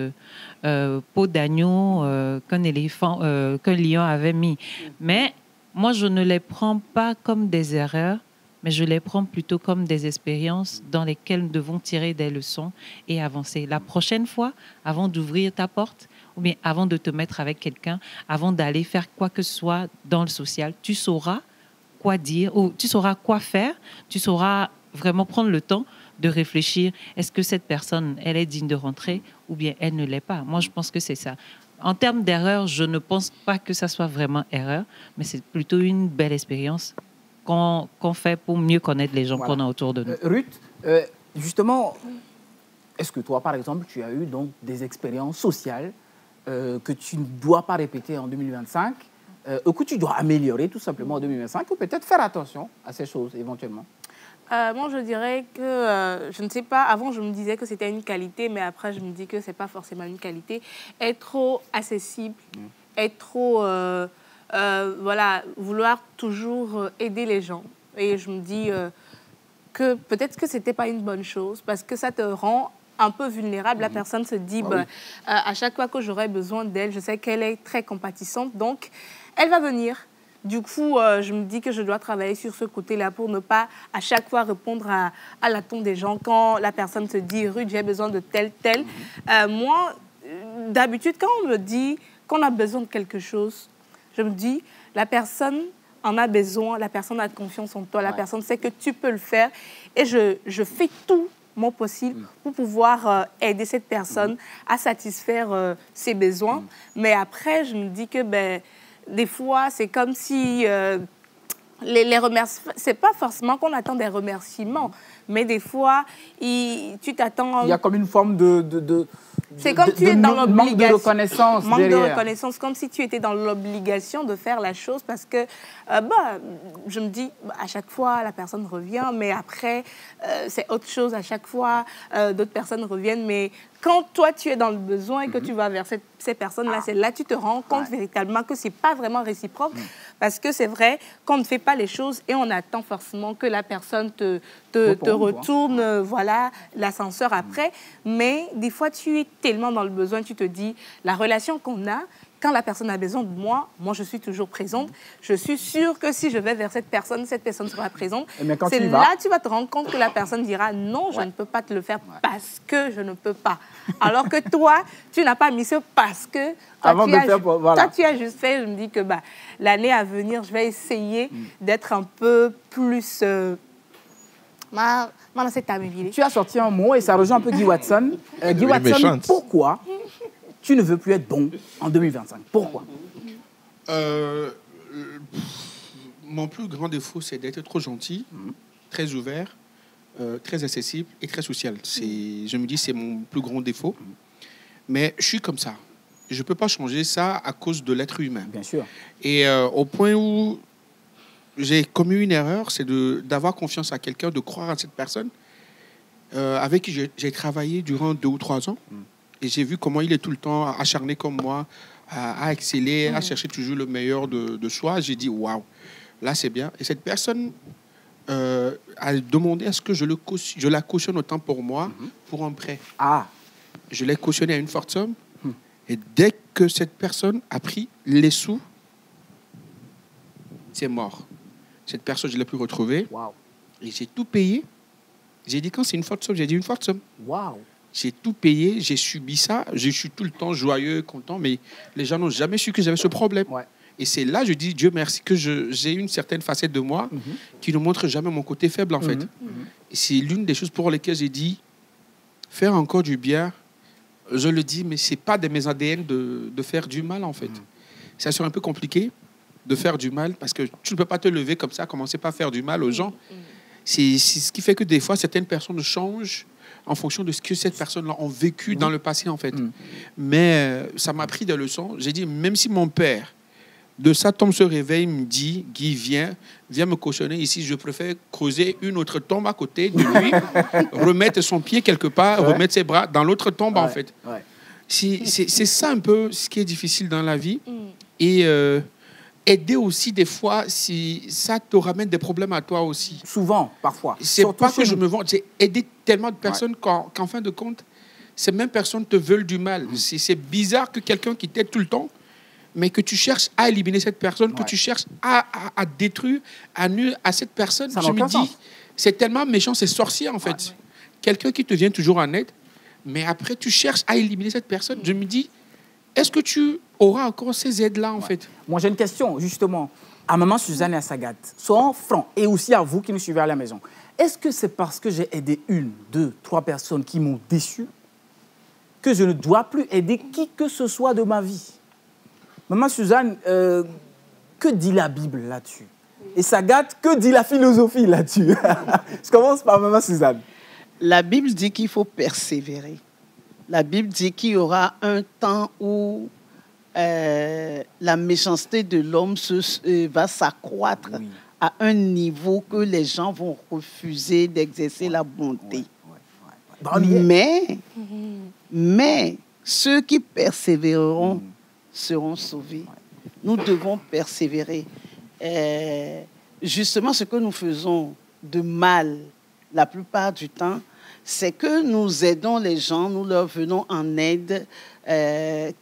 peau d'agneau qu'un lion avait mis. Mais moi, je ne les prends pas comme des erreurs, mais je les prends plutôt comme des expériences dans lesquelles nous devons tirer des leçons et avancer. La prochaine fois, avant d'ouvrir ta porte, ou bien avant de te mettre avec quelqu'un, avant d'aller faire quoi que ce soit dans le social, tu sauras quoi dire, ou tu sauras quoi faire, tu sauras vraiment prendre le temps de réfléchir. Est-ce que cette personne, elle est digne de rentrer ou bien elle ne l'est pas? Moi, je pense que c'est ça. En termes d'erreur, je ne pense pas que ça soit vraiment erreur, mais c'est plutôt une belle expérience qu'on fait pour mieux connaître les gens qu'on a autour de nous. Ruth, justement, est-ce que toi, par exemple, tu as eu donc des expériences sociales que tu ne dois pas répéter en 2025, ou que tu dois améliorer tout simplement en 2025, ou peut-être faire attention à ces choses éventuellement? Moi, je dirais que, je ne sais pas, avant, je me disais que c'était une qualité, mais après, je me dis que ce n'est pas forcément une qualité. Être trop accessible, être trop... voilà, vouloir toujours aider les gens. Et je me dis que peut-être que ce n'était pas une bonne chose, parce que ça te rend un peu vulnérable. La personne se dit, à chaque fois que j'aurai besoin d'elle, je sais qu'elle est très compatissante, donc elle va venir. Du coup, je me dis que je dois travailler sur ce côté-là pour ne pas à chaque fois répondre à l'attente des gens. Quand la personne se dit, Ruth, j'ai besoin de tel. Moi, d'habitude, quand on me dit qu'on a besoin de quelque chose, je me dis, la personne en a besoin, la personne a confiance en toi, la personne sait que tu peux le faire. Et je fais tout mon possible pour pouvoir aider cette personne à satisfaire ses besoins. Mais après, je me dis que des fois, c'est comme si les remerciements... C'est pas forcément qu'on attend des remerciements, mais des fois, tu t'attends... Il y a comme une forme de c'est comme tu es dans l'obligation. Manque de reconnaissance. Manque de reconnaissance, comme si tu étais dans l'obligation de faire la chose parce que, je me dis, à chaque fois, la personne revient, mais après, c'est autre chose à chaque fois. D'autres personnes reviennent, mais quand toi, tu es dans le besoin et que tu vas vers ces personnes-là, c'est là que tu te rends compte véritablement que ce n'est pas vraiment réciproque. Parce que c'est vrai qu'on ne fait pas les choses et on attend forcément que la personne te retourne, voilà, l'ascenseur après. Mais des fois, tu es tellement dans le besoin, tu te dis, la relation qu'on a, quand la personne a besoin de moi, moi, je suis toujours présente. Je suis sûre que si je vais vers cette personne sera présente. C'est là que tu vas te rendre compte que la personne dira, non, je ne peux pas te le faire parce que je ne peux pas. Alors que toi, tu n'as pas mis ce parce que... Toi, tu as juste fait, je me dis que l'année à venir, je vais essayer d'être un peu plus... Tu as sorti un mot et ça rejoint un peu Guy Watson. Guy Watson, pourquoi tu ne veux plus être bon en 2025? Pourquoi? Mon plus grand défaut, c'est d'être trop gentil, très ouvert, très accessible et très social. Je me dis c'est mon plus grand défaut. Mais je suis comme ça. Je ne peux pas changer ça à cause de l'être humain. Bien sûr. Et au point où j'ai commis une erreur, c'est d'avoir confiance à quelqu'un, de croire à cette personne avec qui j'ai travaillé durant 2 ou 3 ans. Et j'ai vu comment il est tout le temps acharné comme moi, à exceller, à chercher toujours le meilleur de soi. J'ai dit, waouh, là c'est bien. Et cette personne a demandé à ce que je la cautionne autant pour moi, pour un prêt. Je l'ai cautionné à une forte somme. Et dès que cette personne a pris les sous, c'est mort. Cette personne, je ne l'ai plus retrouvée. Wow. Et j'ai tout payé. J'ai dit, quand c'est une forte somme, j'ai dit une forte somme. Wow. J'ai tout payé, j'ai subi ça. Je suis tout le temps joyeux, content, mais les gens n'ont jamais su que j'avais ce problème. Ouais. Et c'est là, je dis, Dieu merci, que j'ai une certaine facette de moi qui ne montre jamais mon côté faible, en fait. Et c'est l'une des choses pour lesquelles j'ai dit, faire encore du bien, je le dis, mais ce n'est pas de mes ADN de faire du mal, en fait. Ça serait un peu compliqué de faire du mal, parce que tu ne peux pas te lever comme ça, commencer par faire du mal aux gens. C'est ce qui fait que des fois, certaines personnes changent en fonction de ce que cette personne-là a vécu dans le passé, en fait. Mais ça m'a appris des leçons. J'ai dit, même si mon père De ça, Tom se réveille, me dit, Guy, viens me cautionner ici. Je préfère creuser une autre tombe à côté de lui, remettre son pied quelque part, remettre ses bras dans l'autre tombe, en fait. Ouais. C'est ça un peu ce qui est difficile dans la vie. Et aider aussi, des fois, si ça te ramène des problèmes à toi aussi. Souvent, parfois. C'est pas que je me vante, c'est aider tellement de personnes qu'en fin de compte, ces mêmes personnes te veulent du mal. C'est bizarre que quelqu'un qui t'aide tout le temps, mais que tu cherches à éliminer cette personne, que tu cherches à détruire, à nuire à cette personne. Je me dis, c'est tellement méchant, c'est sorcier en fait. Quelqu'un qui te vient toujours en aide, mais après tu cherches à éliminer cette personne. Je me dis, est-ce que tu auras encore ces aides-là en fait? Moi j'ai une question justement à maman Suzanne et à Sagat. Soyons francs, et aussi à vous qui nous suivez à la maison. Est-ce que c'est parce que j'ai aidé 1, 2, 3 personnes qui m'ont déçu que je ne dois plus aider qui que ce soit de ma vie? Maman Suzanne, que dit la Bible là-dessus? Et Sagat, que dit la philosophie là-dessus? Je commence par Maman Suzanne. La Bible dit qu'il faut persévérer. La Bible dit qu'il y aura un temps où la méchanceté de l'homme va s'accroître à un niveau que les gens vont refuser d'exercer la bonté. Mais ceux qui persévéreront seront sauvés. Nous devons persévérer. Justement, ce que nous faisons de mal la plupart du temps, c'est que nous aidons les gens, nous leur venons en aide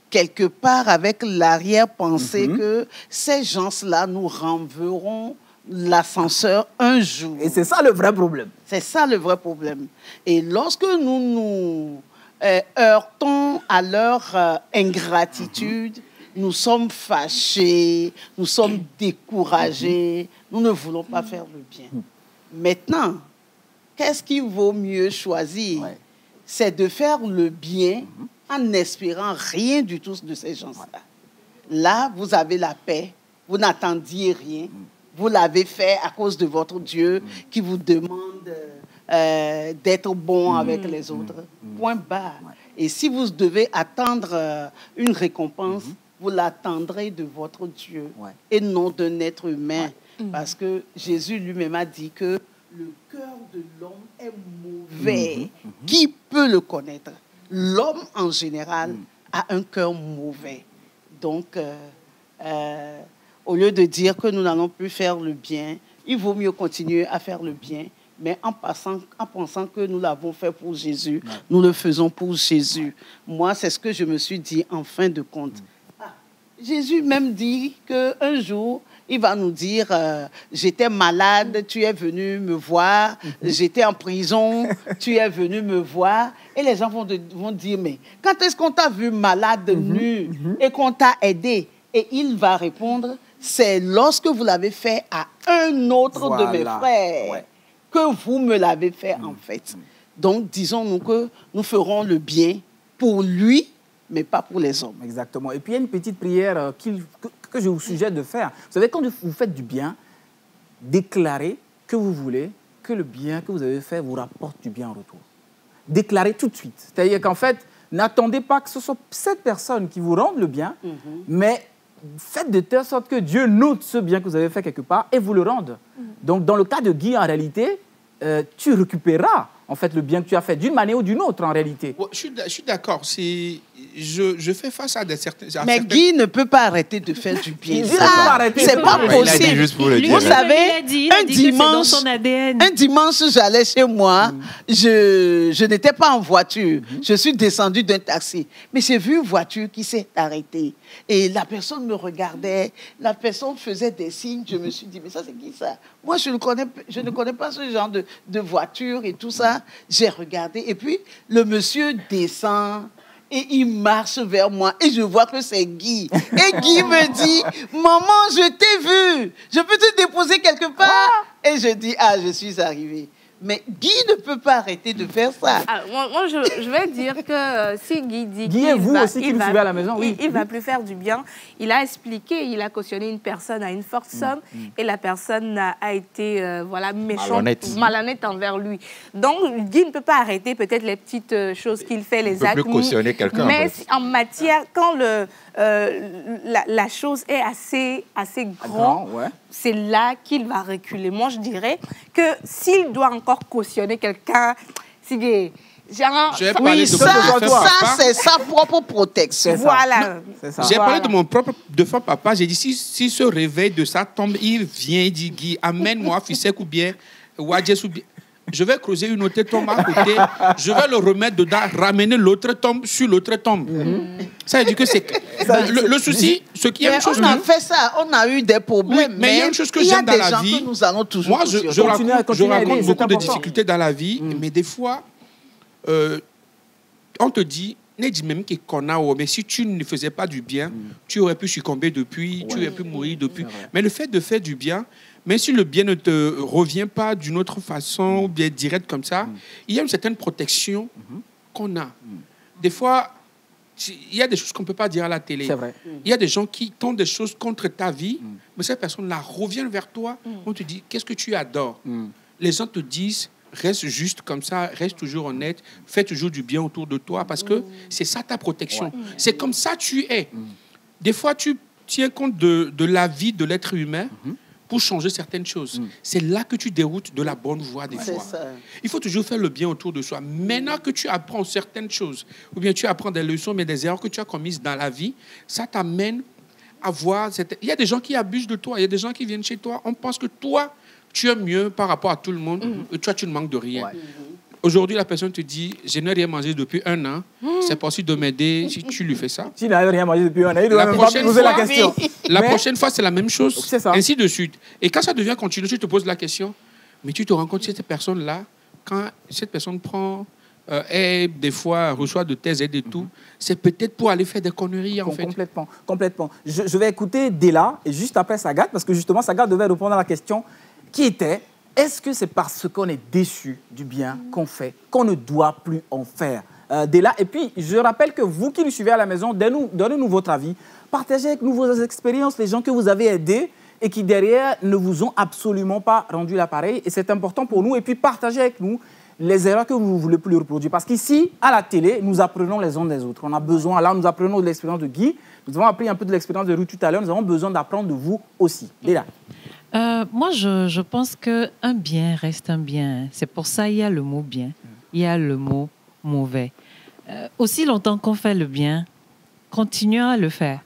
quelque part avec l'arrière-pensée que ces gens-là nous renverront l'ascenseur un jour. Et c'est ça le vrai problème. C'est ça le vrai problème. Et lorsque nous nous heurtons à leur ingratitude, nous sommes fâchés, nous sommes découragés, nous ne voulons pas faire le bien. Maintenant, qu'est-ce qu'il vaut mieux choisir? C'est de faire le bien en n'espérant rien du tout de ces gens-là. Là, vous avez la paix, vous n'attendiez rien, vous l'avez fait à cause de votre Dieu qui vous demande d'être bon avec les autres. Point barre. Et si vous devez attendre une récompense, vous l'attendrez de votre Dieu et non d'un être humain. Parce que Jésus lui-même a dit que le cœur de l'homme est mauvais. Qui peut le connaître? L'homme, en général, a un cœur mauvais. Donc, au lieu de dire que nous n'allons plus faire le bien, il vaut mieux continuer à faire le bien, mais en pensant que nous l'avons fait pour Jésus, nous le faisons pour Jésus. Moi, c'est ce que je me suis dit en fin de compte. Jésus même dit qu'un jour, il va nous dire, j'étais malade, tu es venu me voir, j'étais en prison, tu es venu me voir. Et les gens vont dire, mais quand est-ce qu'on t'a vu malade, nu, et qu'on t'a aidé? Et il va répondre, c'est lorsque vous l'avez fait à un autre de mes frères que vous me l'avez fait en fait. Donc, disons-nous que nous ferons le bien pour lui, mais pas pour les hommes. Exactement. Et puis, il y a une petite prière que je vous suggère de faire. Vous savez, quand vous faites du bien, déclarez que vous voulez que le bien que vous avez fait vous rapporte du bien en retour. Déclarez tout de suite. C'est-à-dire qu'en fait, n'attendez pas que ce soit cette personne qui vous rende le bien, mais faites de telle sorte que Dieu note ce bien que vous avez fait quelque part et vous le rende. Donc, dans le cas de Guy, en réalité, tu récupéreras en fait le bien que tu as fait d'une manière ou d'une autre en réalité. Je suis d'accord. Je fais face à certains... Mais Guy ne peut pas arrêter de faire du bien. C'est pas possible. Vous savez, un dimanche, j'allais chez moi, je n'étais pas en voiture, je suis descendue d'un taxi, mais j'ai vu une voiture qui s'est arrêtée. Et la personne me regardait, la personne faisait des signes, je me suis dit, mais ça c'est qui ça? Moi, je ne connais pas ce genre de voiture et tout ça. J'ai regardé, et puis le monsieur descend, et il marche vers moi et je vois que c'est Guy. Et Guy me dit, maman, je t'ai vu, je peux te déposer quelque part? Et je dis, je suis arrivée. Mais Guy ne peut pas arrêter de faire ça. Ah, moi, je vais dire que si Guy dit Guy et vous aussi qui nous suivez à la maison, oui. Il va plus faire du bien. Il a expliqué, il a cautionné une personne à une forte somme et la personne a été voilà, méchante, malhonnête envers lui. Donc, Guy ne peut pas arrêter peut-être les petites choses qu'il fait, les actes. Il peut plus cautionner quelqu'un. Mais en matière, quand la chose est assez grande, c'est là qu'il va reculer. Moi, je dirais que s'il doit encore cautionner quelqu'un, c'est bien. Genre, oui, ça c'est sa propre protection. Voilà. J'ai parlé de mon propre papa. J'ai dit, s'il se réveille de sa tombe, il vient, il dit, Guy, amène-moi Fisek ou bien Wadjes ou bien. Je vais creuser une autre tombe à côté, je vais le remettre dedans, ramener l'autre tombe sur l'autre tombe. Ça veut dire que c'est... Le souci, ce qui est une chose... On a fait ça, on a eu des problèmes. Oui, mais il y a une chose que j'aime dans la vie. Nous allons toujours moi, je raconte beaucoup de difficultés dans la vie, mais des fois, on te dit, même mais si tu ne faisais pas du bien, tu aurais pu succomber depuis, tu aurais pu mourir depuis. Mais le fait de faire du bien, même si le bien ne te revient pas d'une autre façon, ou bien directe comme ça, il y a une certaine protection qu'on a. Des fois, il y a des choses qu'on ne peut pas dire à la télé. C'est vrai. Il y a des gens qui tentent des choses contre ta vie, mais cette personne-là revient vers toi, on te dit, qu'est-ce que tu adores? Les gens te disent, reste juste comme ça, reste toujours honnête, fais toujours du bien autour de toi, parce que c'est ça ta protection. C'est comme ça tu es. Des fois, tu tiens compte de la vie de l'être humain, pour changer certaines choses. C'est là que tu déroutes de la bonne voie des fois. Il faut toujours faire le bien autour de soi. Maintenant que tu apprends certaines choses, ou bien tu apprends des leçons, mais des erreurs que tu as commises dans la vie, ça t'amène à voir... Il y a des gens qui abusent de toi, il y a des gens qui viennent chez toi, on pense que toi, tu es mieux par rapport à tout le monde, et toi, tu ne manques de rien. Aujourd'hui, la personne te dit, je n'ai rien mangé depuis 1 an, c'est possible de m'aider si tu lui fais ça. Tu n'as rien mangé depuis 1 an, il doit même pas poser la question. La prochaine fois, c'est la même chose, ça. ainsi de suite. Et quand ça devient continu, tu te poses la question, mais tu te rends compte que cette personne-là, quand cette personne prend, et des fois reçoit de tes aides et tout, c'est peut-être pour aller faire des conneries, en fait. Complètement. Je vais écouter Della, et juste après Sagat, parce que justement, Sagat devait répondre à la question qui était... Est-ce que c'est parce qu'on est déçu du bien qu'on fait, qu'on ne doit plus en faire Della, et puis, je rappelle que vous qui nous suivez à la maison, donnez-nous votre avis. Partagez avec nous vos expériences, les gens que vous avez aidés et qui, derrière, ne vous ont absolument pas rendu l'appareil. Et c'est important pour nous. Et puis, partagez avec nous les erreurs que vous ne voulez plus reproduire. Parce qu'ici, à la télé, nous apprenons les uns des autres. On a besoin, là, nous apprenons de l'expérience de Guy. Nous avons appris un peu de l'expérience de Ruth tout à l'heure. Nous avons besoin d'apprendre de vous aussi. Della. Moi, je pense qu'un bien reste un bien. C'est pour ça qu'il y a le mot bien, il y a le mot mauvais. Aussi longtemps qu'on fait le bien, continuons à le faire.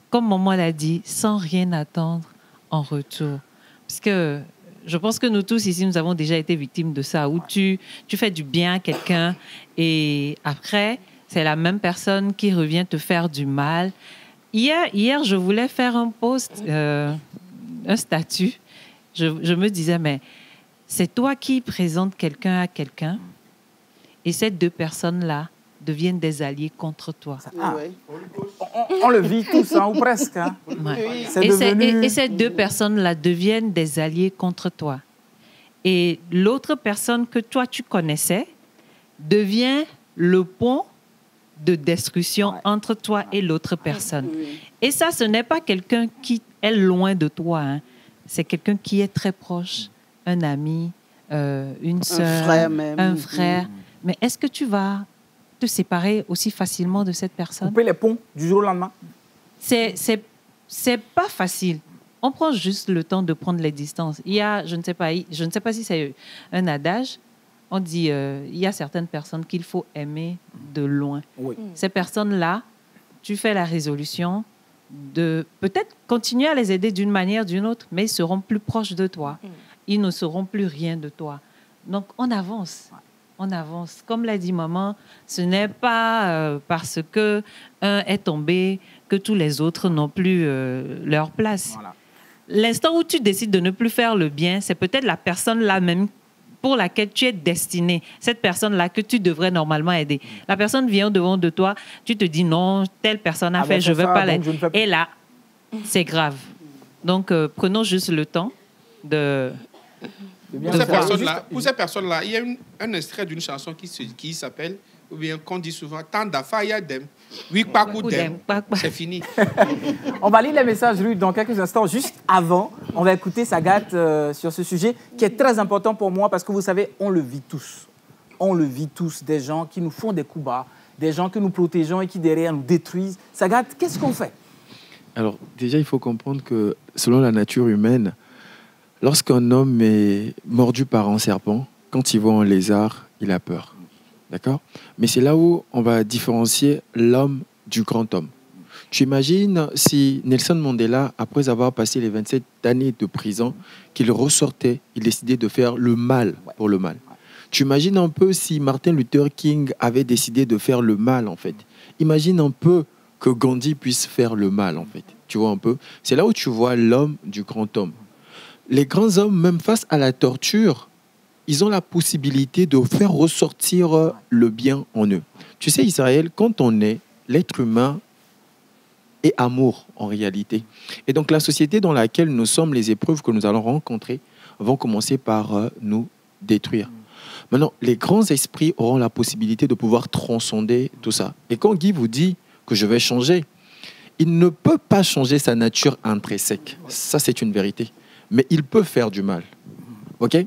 Comme maman l'a dit, sans rien attendre en retour. Parce que je pense que nous tous ici, nous avons déjà été victimes de ça, où tu fais du bien à quelqu'un et après, c'est la même personne qui revient te faire du mal. Hier je voulais faire un post... un statut, je me disais, mais c'est toi qui présentes quelqu'un à quelqu'un et ces 2 personnes-là deviennent des alliés contre toi. On le vit tous, ou presque. Hein. Ouais. Et ces 2 personnes-là deviennent des alliés contre toi. Et l'autre personne que toi, tu connaissais devient le pont de destruction entre toi et l'autre personne. Et ça, ce n'est pas quelqu'un qui est loin de toi. Hein. C'est quelqu'un qui est très proche, un ami, une sœur, un frère. Mais est-ce que tu vas te séparer aussi facilement de cette personne? Couper les ponts du jour au lendemain? C'est pas facile. On prend juste le temps de prendre les distances. Il y a, je ne sais pas si c'est un adage. On dit il y a certaines personnes qu'il faut aimer de loin. Ces personnes-là, tu fais la résolution de peut-être continuer à les aider d'une manière ou d'une autre, mais ils seront plus proches de toi. Ils ne seront plus rien de toi. Donc, on avance. On avance. Comme l'a dit maman, ce n'est pas parce qu'un est tombé que tous les autres n'ont plus leur place. L'instant où tu décides de ne plus faire le bien, c'est peut-être la personne là même pour laquelle tu es destiné, cette personne-là que tu devrais normalement aider. La personne vient devant de toi, tu te dis non, telle personne a fait, je ne veux pas l'aider. Et là, c'est grave. Donc, prenons juste le temps de Pour ces personnes-là, il y a un extrait d'une chanson qui s'appelle, ou bien qu'on dit souvent, tant d'affaires dem. Oui, pas coup dem. C'est fini. On va lire les messages, Ruth, dans quelques instants. Juste avant, on va écouter Sagat sur ce sujet qui est très important pour moi parce que vous savez, on le vit tous. On le vit tous, des gens qui nous font des coups bas, des gens que nous protégeons et qui derrière nous détruisent. Sagat, qu'est-ce qu'on fait? Alors, déjà, il faut comprendre que selon la nature humaine, lorsqu'un homme est mordu par un serpent, quand il voit un lézard, il a peur. D'accord? Mais c'est là où on va différencier l'homme du grand homme. Tu imagines si Nelson Mandela, après avoir passé les 27 années de prison, qu'il ressortait, il décidait de faire le mal pour le mal. Tu imagines un peu si Martin Luther King avait décidé de faire le mal, en fait. Imagine un peu que Gandhi puisse faire le mal, en fait. Tu vois un peu? C'est là où tu vois l'homme du grand homme. Les grands hommes, même face à la torture, ils ont la possibilité de faire ressortir le bien en eux. Tu sais, Israël, quand on est, l'être humain est amour, en réalité. Et donc, la société dans laquelle nous sommes, les épreuves que nous allons rencontrer, vont commencer par nous détruire. Maintenant, les grands esprits auront la possibilité de pouvoir transcender tout ça. Et quand Guy vous dit que je vais changer, il ne peut pas changer sa nature intrinsèque. Ça, c'est une vérité. Mais il peut faire du mal. OK?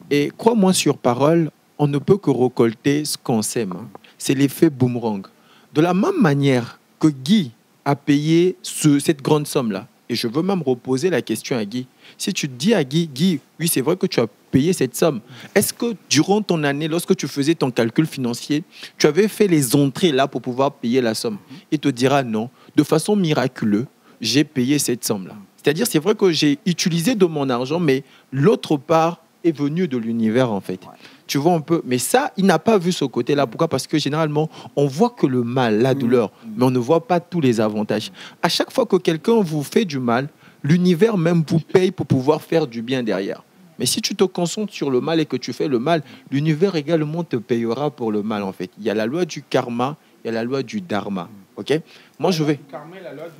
Et crois-moi sur parole, on ne peut que récolter ce qu'on sème. C'est l'effet boomerang. De la même manière que Guy a payé cette grande somme-là, et je veux même reposer la question à Guy. Si tu dis à Guy, oui, c'est vrai que tu as payé cette somme. Est-ce que durant ton année, lorsque tu faisais ton calcul financier, tu avais fait les entrées là pour pouvoir payer la somme? Il te dira non. De façon miraculeuse, j'ai payé cette somme-là. C'est-à-dire, c'est vrai que j'ai utilisé de mon argent, mais l'autre part est venue de l'univers, en fait. Tu vois un peu. Mais ça, il n'a pas vu ce côté-là. Pourquoi? Parce que généralement, on voit que le mal, la douleur, mais on ne voit pas tous les avantages. À chaque fois que quelqu'un vous fait du mal, l'univers même vous paye pour pouvoir faire du bien derrière. Mais si tu te concentres sur le mal et que tu fais le mal, l'univers également te payera pour le mal, en fait. Il y a la loi du karma, il y a la loi du dharma. OK? Moi, je vais...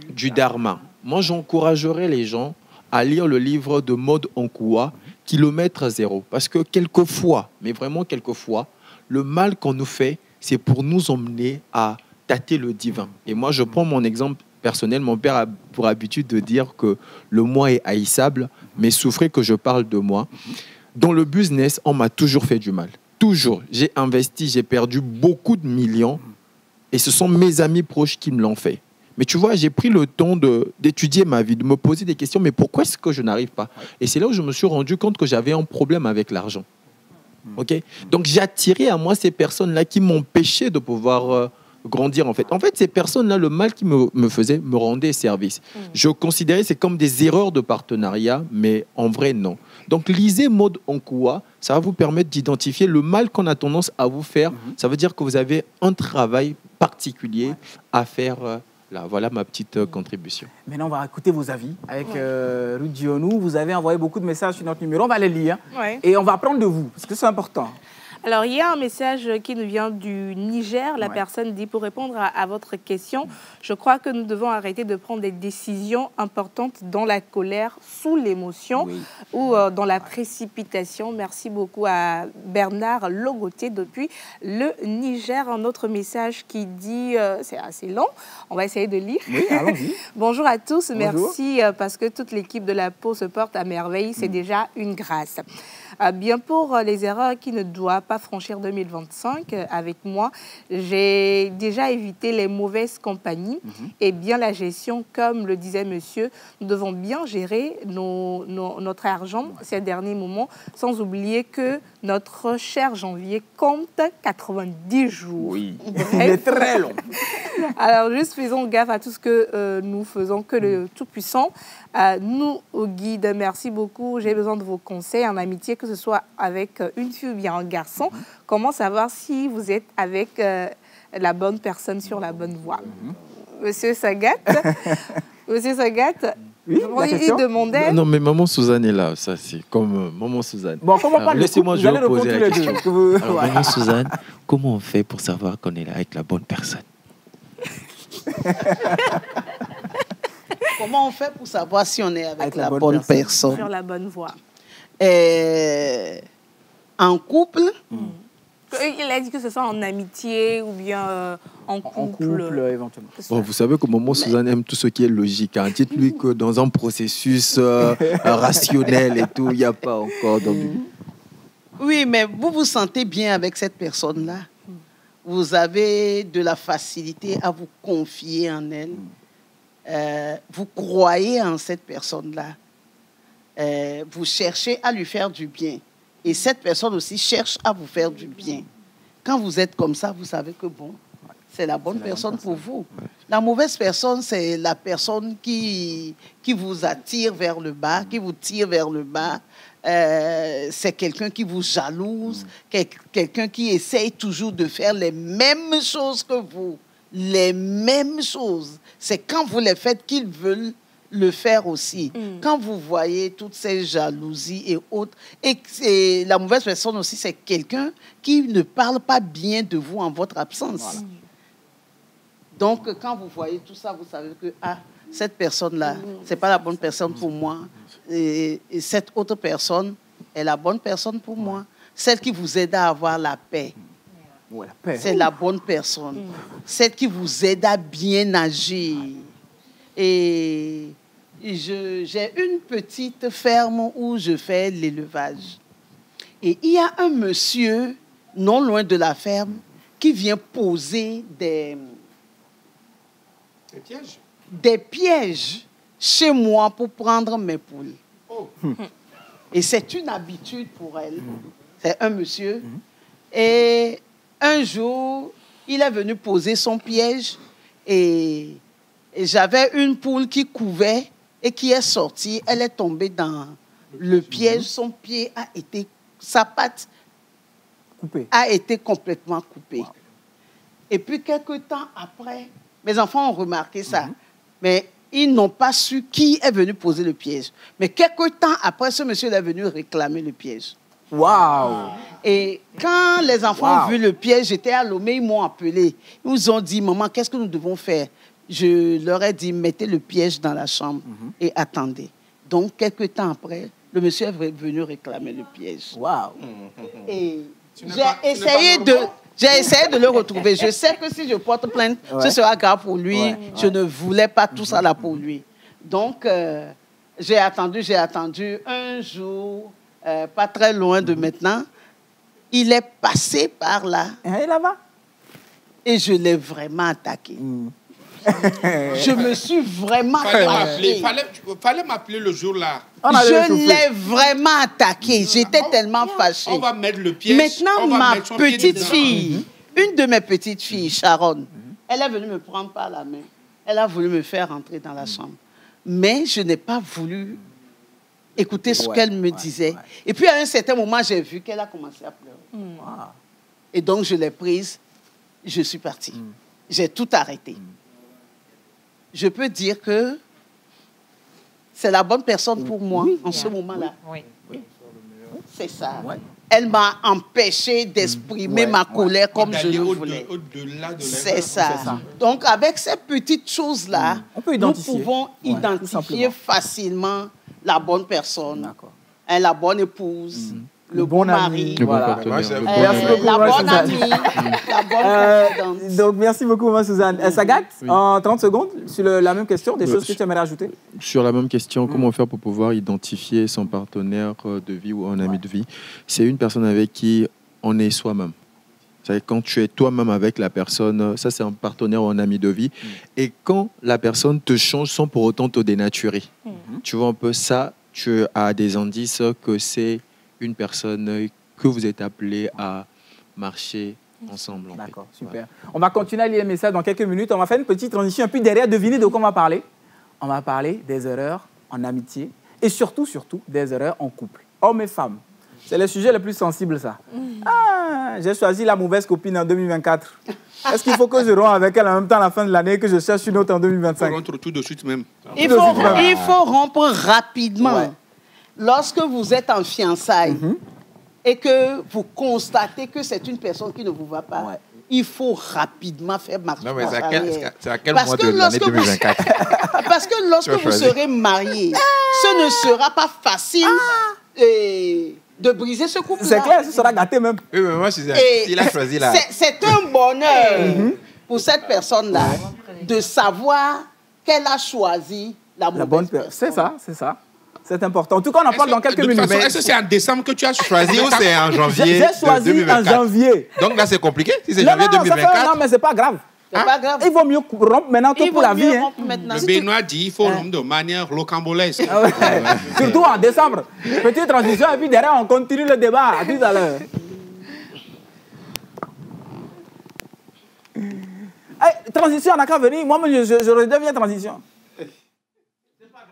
Du dharma. Moi, j'encouragerais les gens à lire le livre de Maud Onkoua, Kilomètre zéro. Parce que quelquefois, mais vraiment quelquefois, le mal qu'on nous fait, c'est pour nous emmener à tâter le divin. Et moi, je prends mon exemple personnel. Mon père a pour habitude de dire que le moi est haïssable, mais souffrez que je parle de moi. Dans le business, on m'a toujours fait du mal. Toujours. J'ai investi, j'ai perdu beaucoup de millions. Et ce sont mes amis proches qui me l'ont fait. Mais tu vois, j'ai pris le temps d'étudier ma vie, de me poser des questions. Mais pourquoi est-ce que je n'arrive pas? Et c'est là où je me suis rendu compte que j'avais un problème avec l'argent. Okay? Donc, j'ai attiré à moi ces personnes-là qui m'empêchaient de pouvoir grandir, en fait. En fait, ces personnes-là, le mal qu'ils me faisaient me rendait service. Je considérais que c'est comme des erreurs de partenariat, mais en vrai, non. Donc, lisez Maud Onkoua, ça va vous permettre d'identifier le mal qu'on a tendance à vous faire. Ça veut dire que vous avez un travail particulier à faire. Là, voilà ma petite contribution. Maintenant, on va écouter vos avis avec Ruth Dionou. Vous avez envoyé beaucoup de messages sur notre numéro. On va les lire et on va apprendre de vous, parce que c'est important. Alors, il y a un message qui nous vient du Niger. La personne dit, pour répondre à votre question, je crois que nous devons arrêter de prendre des décisions importantes dans la colère, sous l'émotion ou dans la précipitation. Merci beaucoup à Bernard Logotier depuis le Niger. Un autre message qui dit, c'est assez long, on va essayer de lire. Oui, allons-y. Bonjour à tous, Bonjour. merci parce que toute l'équipe de la Pau se porte à merveille. C'est déjà une grâce. Bien pour les erreurs qui ne doivent pas franchir 2025, avec moi, j'ai déjà évité les mauvaises compagnies et bien la gestion, comme le disait monsieur, nous devons bien gérer notre argent ces derniers moments, sans oublier que notre cher janvier compte 90 jours. Oui, c'est très long. Alors, juste faisons gaffe à tout ce que nous faisons, que le Tout-Puissant nous guide. Merci beaucoup. J'ai besoin de vos conseils en amitié, que ce soit avec une fille ou bien un garçon. Comment savoir si vous êtes avec la bonne personne sur la bonne voie? Monsieur Sagat, Monsieur Sagat, oui, il demandait... Non, mais maman Suzanne est là. Ça, c'est comme maman Suzanne. Bon, comment pas laissez-moi je vais poser la question. Alors, maman Suzanne, comment on fait pour savoir qu'on est là avec la bonne personne? Comment on fait pour savoir si on est avec la bonne personne? Sur la bonne voie. en couple. Il a dit que ce soit en amitié ou bien en couple. En couple, éventuellement. Bon, vous savez que maman Suzanne aime tout ce qui est logique. Hein. Dites-lui que dans un processus rationnel et tout, il n'y a pas encore d'ambiguïté. Oui, mais vous vous sentez bien avec cette personne-là. Vous avez de la facilité à vous confier en elle. Vous croyez en cette personne-là. Vous cherchez à lui faire du bien. Et cette personne aussi cherche à vous faire du bien. Quand vous êtes comme ça, vous savez que bon, c'est la bonne personne pour vous. La mauvaise personne, c'est la personne qui vous attire vers le bas, qui vous tire vers le bas. C'est quelqu'un qui vous jalouse, quelqu'un qui essaye toujours de faire les mêmes choses que vous. Les mêmes choses. C'est quand vous les faites qu'ils veulent le faire aussi. Quand vous voyez toutes ces jalousies et autres, et la mauvaise personne aussi, c'est quelqu'un qui ne parle pas bien de vous en votre absence. Voilà. Donc, quand vous voyez tout ça, vous savez que cette personne-là, c'est pas la bonne personne pour moi. Et cette autre personne est la bonne personne pour moi. Celle qui vous aide à avoir la paix. Ouais, la paix. C'est la bonne personne. Celle qui vous aide à bien agir. Et j'ai une petite ferme où je fais l'élevage. Et il y a un monsieur, non loin de la ferme, qui vient poser des pièges chez moi pour prendre mes poules. Oh. Et c'est une habitude pour elle. C'est un monsieur. Et un jour, il est venu poser son piège et j'avais une poule qui couvait et qui est sortie. Elle est tombée dans le piège. Son pied a été, sa patte a été complètement coupée. Wow. Et puis, quelques temps après, mes enfants ont remarqué ça. Mais ils n'ont pas su qui est venu poser le piège. Mais quelques temps après, ce monsieur est venu réclamer le piège. Waouh! Et quand les enfants ont vu le piège, j'étais à Lomé, ils m'ont appelé. Ils nous ont dit, maman, qu'est-ce que nous devons faire? Je leur ai dit, mettez le piège dans la chambre et attendez. Donc, quelques temps après, le monsieur est venu réclamer le piège. Waouh! Et j'ai essayé de le retrouver. Je sais que si je porte plainte, ce sera grave pour lui. Je ne voulais pas tout ça là pour lui. Donc, j'ai attendu. Un jour, pas très loin de maintenant, il est passé par là. Et là-bas? Et je l'ai vraiment attaqué. Je me suis vraiment fallait m'appeler le jour-là. Je l'ai vraiment attaqué. J'étais tellement fâchée. On va mettre le piège. Maintenant, ma petite fille, une de mes petites filles, Sharon, elle est venue me prendre par la main. Elle a voulu me faire rentrer dans la chambre. Mais je n'ai pas voulu écouter ce qu'elle me disait. Et puis, à un certain moment, j'ai vu qu'elle a commencé à pleurer. Et donc, je l'ai prise. Je suis partie. J'ai tout arrêté. Je peux dire que c'est la bonne personne pour moi en ce moment-là. Oui. C'est ça. Elle m'a empêché d'exprimer ma colère comme je le voulais. C'est ça. Donc, avec ces petites choses-là, nous pouvons identifier facilement la bonne personne, la bonne épouse, le bon mari, voilà. La bonne amie, la bonne confidente. Donc, merci beaucoup, Maman Suzanne. Sagat, en 30 secondes, sur la même question, des choses que tu aimerais ajouter? Sur la même question, comment faire pour pouvoir identifier son partenaire de vie ou un ami de vie? C'est une personne avec qui on est soi-même. C'est-à-dire quand tu es toi-même avec la personne, ça c'est un partenaire ou un ami de vie. Et quand la personne te change sans pour autant te dénaturer, tu vois un peu ça, tu as des indices que c'est une personne que vous êtes appelé à marcher ensemble. D'accord, super. Voilà. On va continuer à lire les messages dans quelques minutes. On va faire une petite transition. Et puis derrière, devinez de quoi on va parler. On va parler des erreurs en amitié et surtout, des erreurs en couple. Hommes et femmes. C'est le sujet le plus sensible, ça. J'ai choisi la mauvaise copine en 2024. Est-ce qu'il faut que je rompe avec elle en même temps à la fin de l'année que je cherche une autre en 2025? Il faut rompre tout de suite même. Il faut rompre rapidement. Ouais. Lorsque vous êtes en fiançailles et que vous constatez que c'est une personne qui ne vous va pas, il faut rapidement faire marche. Non, mais c'est à quel mois de l'année 2024? Parce que lorsque vous serez mariés, ce ne sera pas facile de briser ce couple-là. C'est clair, ce sera gâté même. Oui, mais moi, il a choisi là. C'est un bonheur pour cette personne-là de savoir qu'elle a choisi la bonne personne. C'est ça, c'est ça. C'est important. En tout cas, on en parle dans quelques minutes. Est-ce que c'est en décembre que tu as choisi ou c'est en janvier? J'ai choisi 2024. En janvier. Donc là, c'est compliqué si c'est janvier 2024. Non, mais c'est pas grave. C'est pas grave. Il vaut mieux rompre maintenant que pour la vie. Le Benoît dit il faut rompre de manière rocambolesque. Surtout en décembre. Petite transition et puis derrière, on continue le débat. À tout à l'heure. Hey, transition, on n'a qu'à venir. Moi-même, je redeviens transition. C'est pas grave.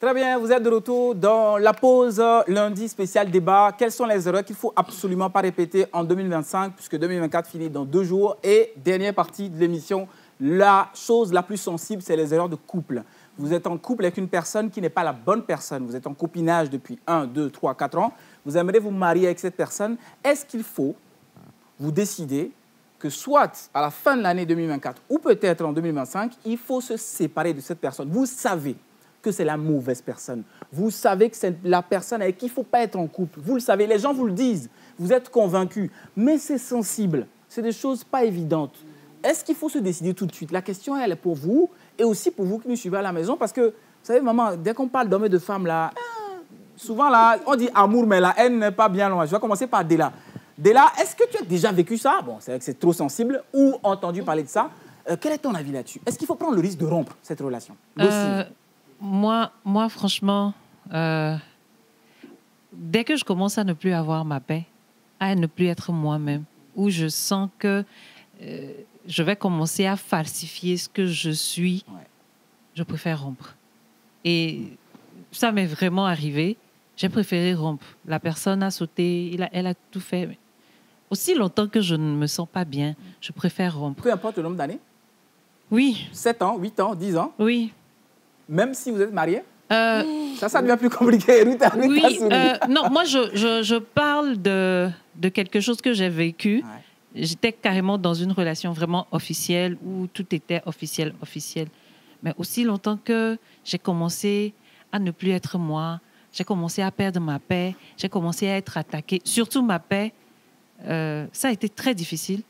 Très bien, vous êtes de retour dans la pause lundi spécial débat. Quelles sont les erreurs qu'il ne faut absolument pas répéter en 2025, puisque 2024 finit dans 2 jours. Et dernière partie de l'émission, la chose la plus sensible, c'est les erreurs de couple. Vous êtes en couple avec une personne qui n'est pas la bonne personne. Vous êtes en copinage depuis 1, 2, 3, 4 ans. Vous aimeriez vous marier avec cette personne. Est-ce qu'il faut vous décider que soit à la fin de l'année 2024 ou peut-être en 2025, il faut se séparer de cette personne? Vous savez que c'est la mauvaise personne. Vous savez que c'est la personne avec qui il ne faut pas être en couple. Vous le savez, les gens vous le disent. Vous êtes convaincus. Mais c'est sensible. C'est des choses pas évidentes. Est-ce qu'il faut se décider tout de suite? La question, elle est pour vous et aussi pour vous qui nous suivez à la maison. Parce que, vous savez, maman, dès qu'on parle d'hommes et de femmes, là, souvent, là, on dit amour, mais la haine n'est pas bien loin. Je vais commencer par Della. Della, est-ce que tu as déjà vécu ça? Bon, c'est vrai que c'est trop sensible. Ou entendu parler de ça. Quel est ton avis là-dessus? Est-ce qu'il faut prendre le risque de rompre cette relation? Moi, franchement, dès que je commence à ne plus avoir ma paix, à ne plus être moi-même, où je sens que je vais commencer à falsifier ce que je suis, je préfère rompre. Et ça m'est vraiment arrivé. J'ai préféré rompre. La personne a sauté, elle a tout fait. Aussi longtemps que je ne me sens pas bien, je préfère rompre. Peu importe le nombre d'années? Oui. 7 ans, 8 ans, 10 ans? Oui. Même si vous êtes marié? Ça devient plus compliqué. Rita, oui, non, moi, je parle de quelque chose que j'ai vécu. Ouais. J'étais carrément dans une relation vraiment officielle où tout était officiel. Mais aussi longtemps que j'ai commencé à ne plus être moi, j'ai commencé à perdre ma paix, j'ai commencé à être attaquée. Surtout ma paix, ça a été très difficile.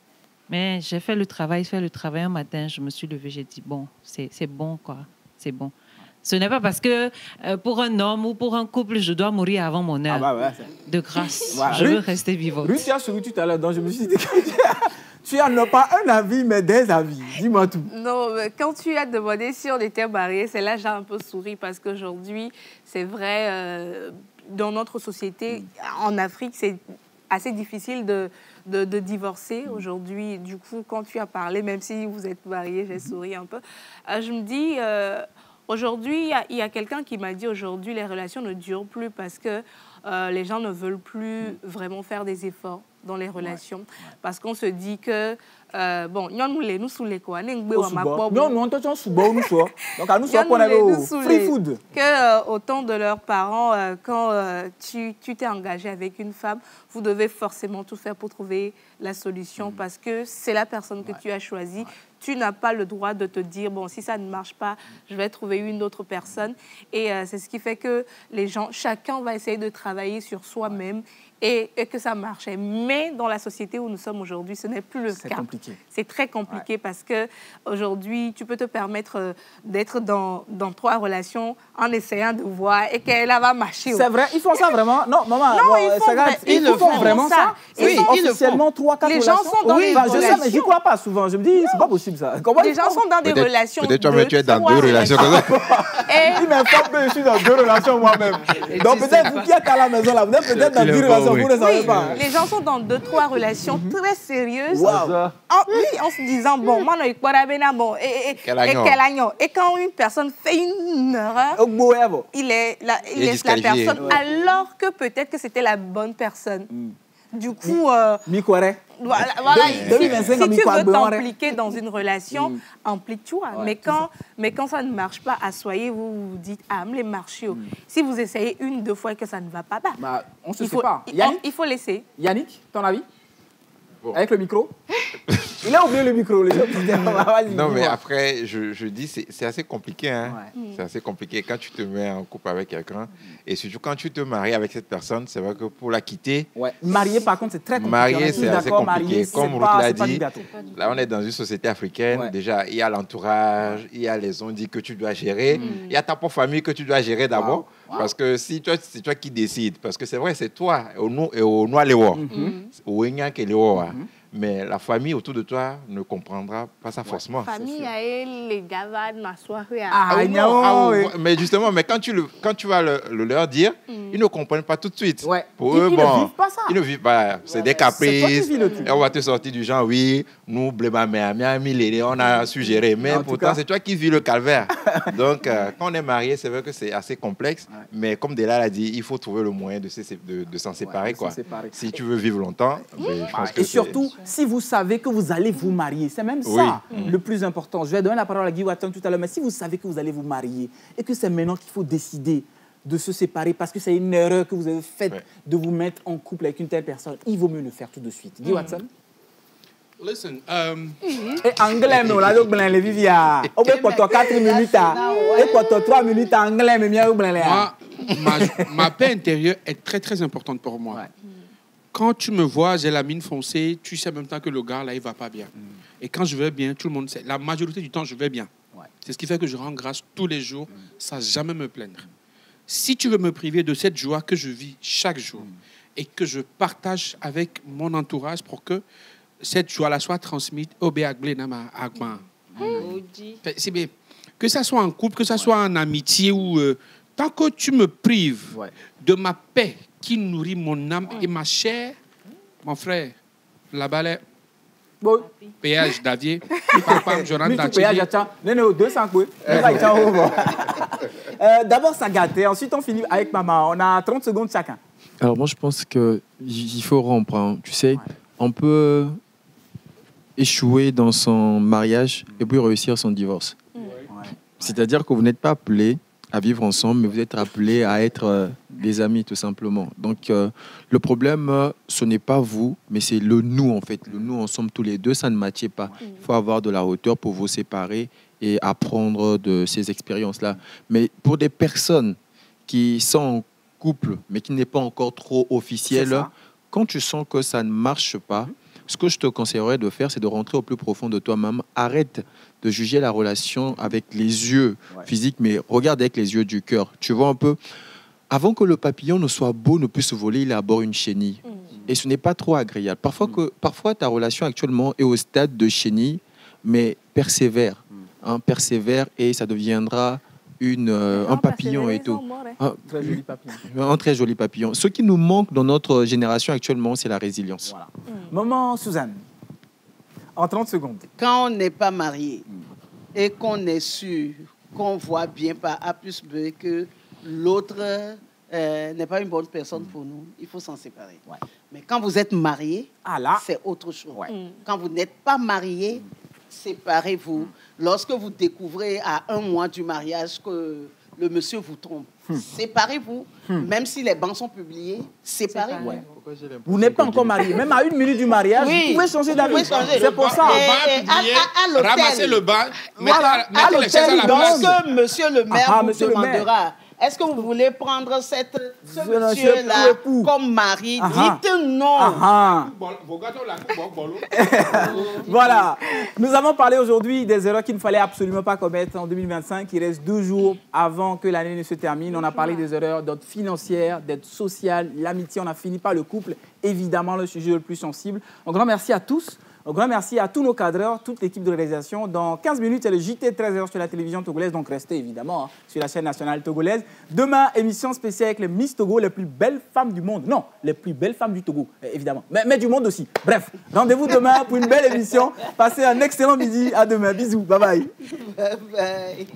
Mais j'ai fait le travail un matin, je me suis levée, j'ai dit, bon, c'est bon, quoi, c'est bon. Ce n'est pas parce que pour un homme ou pour un couple, je dois mourir avant mon heure. De grâce, je veux rester vivante. Lui, tu as souri tout à l'heure, donc je me suis dit que tu n'as pas un avis, mais des avis. Dis-moi tout. Non, mais quand tu as demandé si on était mariés, c'est là que j'ai un peu souri parce qu'aujourd'hui, c'est vrai, dans notre société, en Afrique, c'est assez difficile de divorcer aujourd'hui. Du coup, quand tu as parlé, même si vous êtes mariés, j'ai souri un peu. Je me dis... Aujourd'hui, il y a quelqu'un qui m'a dit aujourd'hui les relations ne durent plus parce que les gens ne veulent plus vraiment faire des efforts dans les relations. Parce qu'on se dit que bon, nous sous les quoi, free food. Que au temps de leurs parents, quand tu t'es engagé avec une femme, vous devez forcément tout faire pour trouver la solution parce que c'est la personne que tu as choisie. Tu n'as pas le droit de te dire, bon, si ça ne marche pas, je vais trouver une autre personne. Et c'est ce qui fait que les gens, chacun va essayer de travailler sur soi-même et que ça marche. Mais dans la société où nous sommes aujourd'hui, ce n'est plus le cas. C'est compliqué. C'est très compliqué parce qu'aujourd'hui, tu peux te permettre d'être dans 3 relations en essayant de voir et qu'elle va marcher. C'est vrai, ils font ça vraiment? Non, maman, non, ils font vraiment ça. Oui, ils officiellement 3-4 relations. Les gens sont dans des relations. Je sais, mais j'y crois pas souvent. Je me dis, c'est pas possible ça. Les gens sont dans des relations. Peut-être toi-même tu es dans 2 relations comme ça. Il m'informe que je suis dans 2 relations moi-même. Donc peut-être vous qui êtes à la maison là, vous êtes peut-être dans 10 relations. vous ne savez Oui, pas. les gens sont dans 2-3 relations très sérieuses. Wow. En se disant, bon, moi, et quand une personne fait une erreur, il laisse la personne, alors que peut-être que c'était la bonne personne. Du coup, voilà, si tu veux t'impliquer dans une relation, implique-toi. Mais quand ça ne marche pas, asseyez-vous, vous dites, ah, me les marcher. Si vous essayez 1-2 fois et que ça ne va pas, on ne se sait pas. Il faut laisser. Yannick, ton avis? Avec le micro? Il a oublié le micro. Non, mais après, je dis, c'est assez compliqué. Hein? C'est assez compliqué quand tu te mets en couple avec quelqu'un. Et surtout quand tu te maries avec cette personne, c'est vrai que pour la quitter... Marier, par contre, c'est très compliqué. Marier, c'est assez compliqué. Comme Ruth l'a dit, là, on est dans une société africaine. Ouais. Déjà, il y a l'entourage, il y a les on-dit que tu dois gérer, il y a ta propre famille que tu dois gérer d'abord. Parce que si c'est toi qui décides, parce que c'est vrai, c'est toi, au noir les rois, au Ignan qui les rois. Mais la famille autour de toi ne comprendra pas ça forcément. La famille a les gavades, ma soirée. Mais justement, mais quand tu vas le leur dire, ils ne comprennent pas tout de suite. Pour eux, ils ne vivent pas ça. Ils ne vivent pas. C'est des caprices. Et on va te sortir du genre, oui, nous, on a suggéré. Mais pourtant, c'est toi qui vis le calvaire. Donc, quand on est marié, c'est vrai que c'est assez complexe. Mais comme Dela l'a dit, il faut trouver le moyen de s'en séparer. Quoi. Si tu veux vivre longtemps, je pense que et surtout, si vous savez que vous allez vous marier, c'est même ça le plus important. Je vais donner la parole à Guy Watton tout à l'heure, mais si vous savez que vous allez vous marier et que c'est maintenant qu'il faut décider de se séparer parce que c'est une erreur que vous avez faite de vous mettre en couple avec une telle personne, il vaut mieux le faire tout de suite. Guy Watson? Listen, anglais, mais on a dit que les vivia. On peut pas 4 minutes et pas 3 minutes anglais, mais bien ma paix intérieure est très très importante pour moi. Quand tu me vois, j'ai la mine foncée, tu sais en même temps que le gars là, il va pas bien. Et quand je vais bien, tout le monde sait. La majorité du temps, je vais bien. C'est ce qui fait que je rends grâce tous les jours, sans jamais me plaindre. Si tu veux me priver de cette joie que je vis chaque jour et que je partage avec mon entourage pour que cette joie-là soit transmise au Béagblé-Nama Agma. C'est bien. Que ça soit en couple, que ça soit en amitié ou... tant que tu me prives de ma paix qui nourrit mon âme et ma chair, mon frère, la balai, péage d'Avier, je rentre dans D'abord, ça gâte. Ensuite, on finit avec maman. On a 30 secondes chacun. Alors moi, je pense qu'il faut rompre. Hein. Tu sais, on peut échouer dans son mariage et puis réussir son divorce. C'est-à-dire que vous n'êtes pas appelés à vivre ensemble, mais vous êtes appelés à être des amis, tout simplement. Donc, le problème, ce n'est pas vous, mais c'est le nous, en fait. Le nous, ensemble, tous les deux, ça ne matchait pas. Il faut avoir de la hauteur pour vous séparer et apprendre de ces expériences-là. Mais pour des personnes qui sont en couple, mais qui n'est pas encore trop officiel, quand tu sens que ça ne marche pas, ce que je te conseillerais de faire, c'est de rentrer au plus profond de toi-même. Arrête de juger la relation avec les yeux physiques, mais regarde avec les yeux du cœur. Tu vois un peu, avant que le papillon ne soit beau, ne puisse voler, il arbore une chenille. Et ce n'est pas trop agréable. Parfois, ta relation actuellement est au stade de chenille, mais persévère. Persévère et ça deviendra un papillon et tout. Très joli papillon. Un très joli papillon. Ce qui nous manque dans notre génération actuellement, c'est la résilience. Voilà. Maman Suzanne, en 30 secondes. Quand on n'est pas marié et qu'on est sûr, qu'on voit bien par A plus B que l'autre n'est pas une bonne personne pour nous, il faut s'en séparer. Mais quand vous êtes marié, c'est autre chose. Quand vous n'êtes pas marié, séparez-vous. Lorsque vous découvrez à 1 mois du mariage que le monsieur vous trompe, séparez-vous. Même si les bancs sont publiés, séparez-vous. Vous n'êtes pas encore marié. Même à 1 minute du mariage, vous pouvez changer d'avis. C'est pour ça. À l'hôtel. Ramasser le banc, à l'hôtel, lorsque monsieur le maire vous demandera... Est-ce que vous voulez prendre ce monsieur-là comme mari? Dites non. Voilà. Nous avons parlé aujourd'hui des erreurs qu'il ne fallait absolument pas commettre en 2025. Il reste 2 jours avant que l'année ne se termine. On a parlé des erreurs d'ordre financière, d'ordre social, l'amitié. On a fini par le couple, évidemment le sujet le plus sensible. Un grand merci à tous. Un grand merci à tous nos cadreurs, toute l'équipe de réalisation. Dans 15 minutes, c'est le JT 13h sur la télévision togolaise, donc restez évidemment sur la chaîne nationale togolaise. Demain, émission spéciale avec les Miss Togo, les plus belles femmes du monde. Non, les plus belles femmes du Togo, évidemment, mais du monde aussi. Bref, rendez-vous demain pour une belle émission. Passez un excellent midi. À demain. Bisous. Bye bye. Bye bye.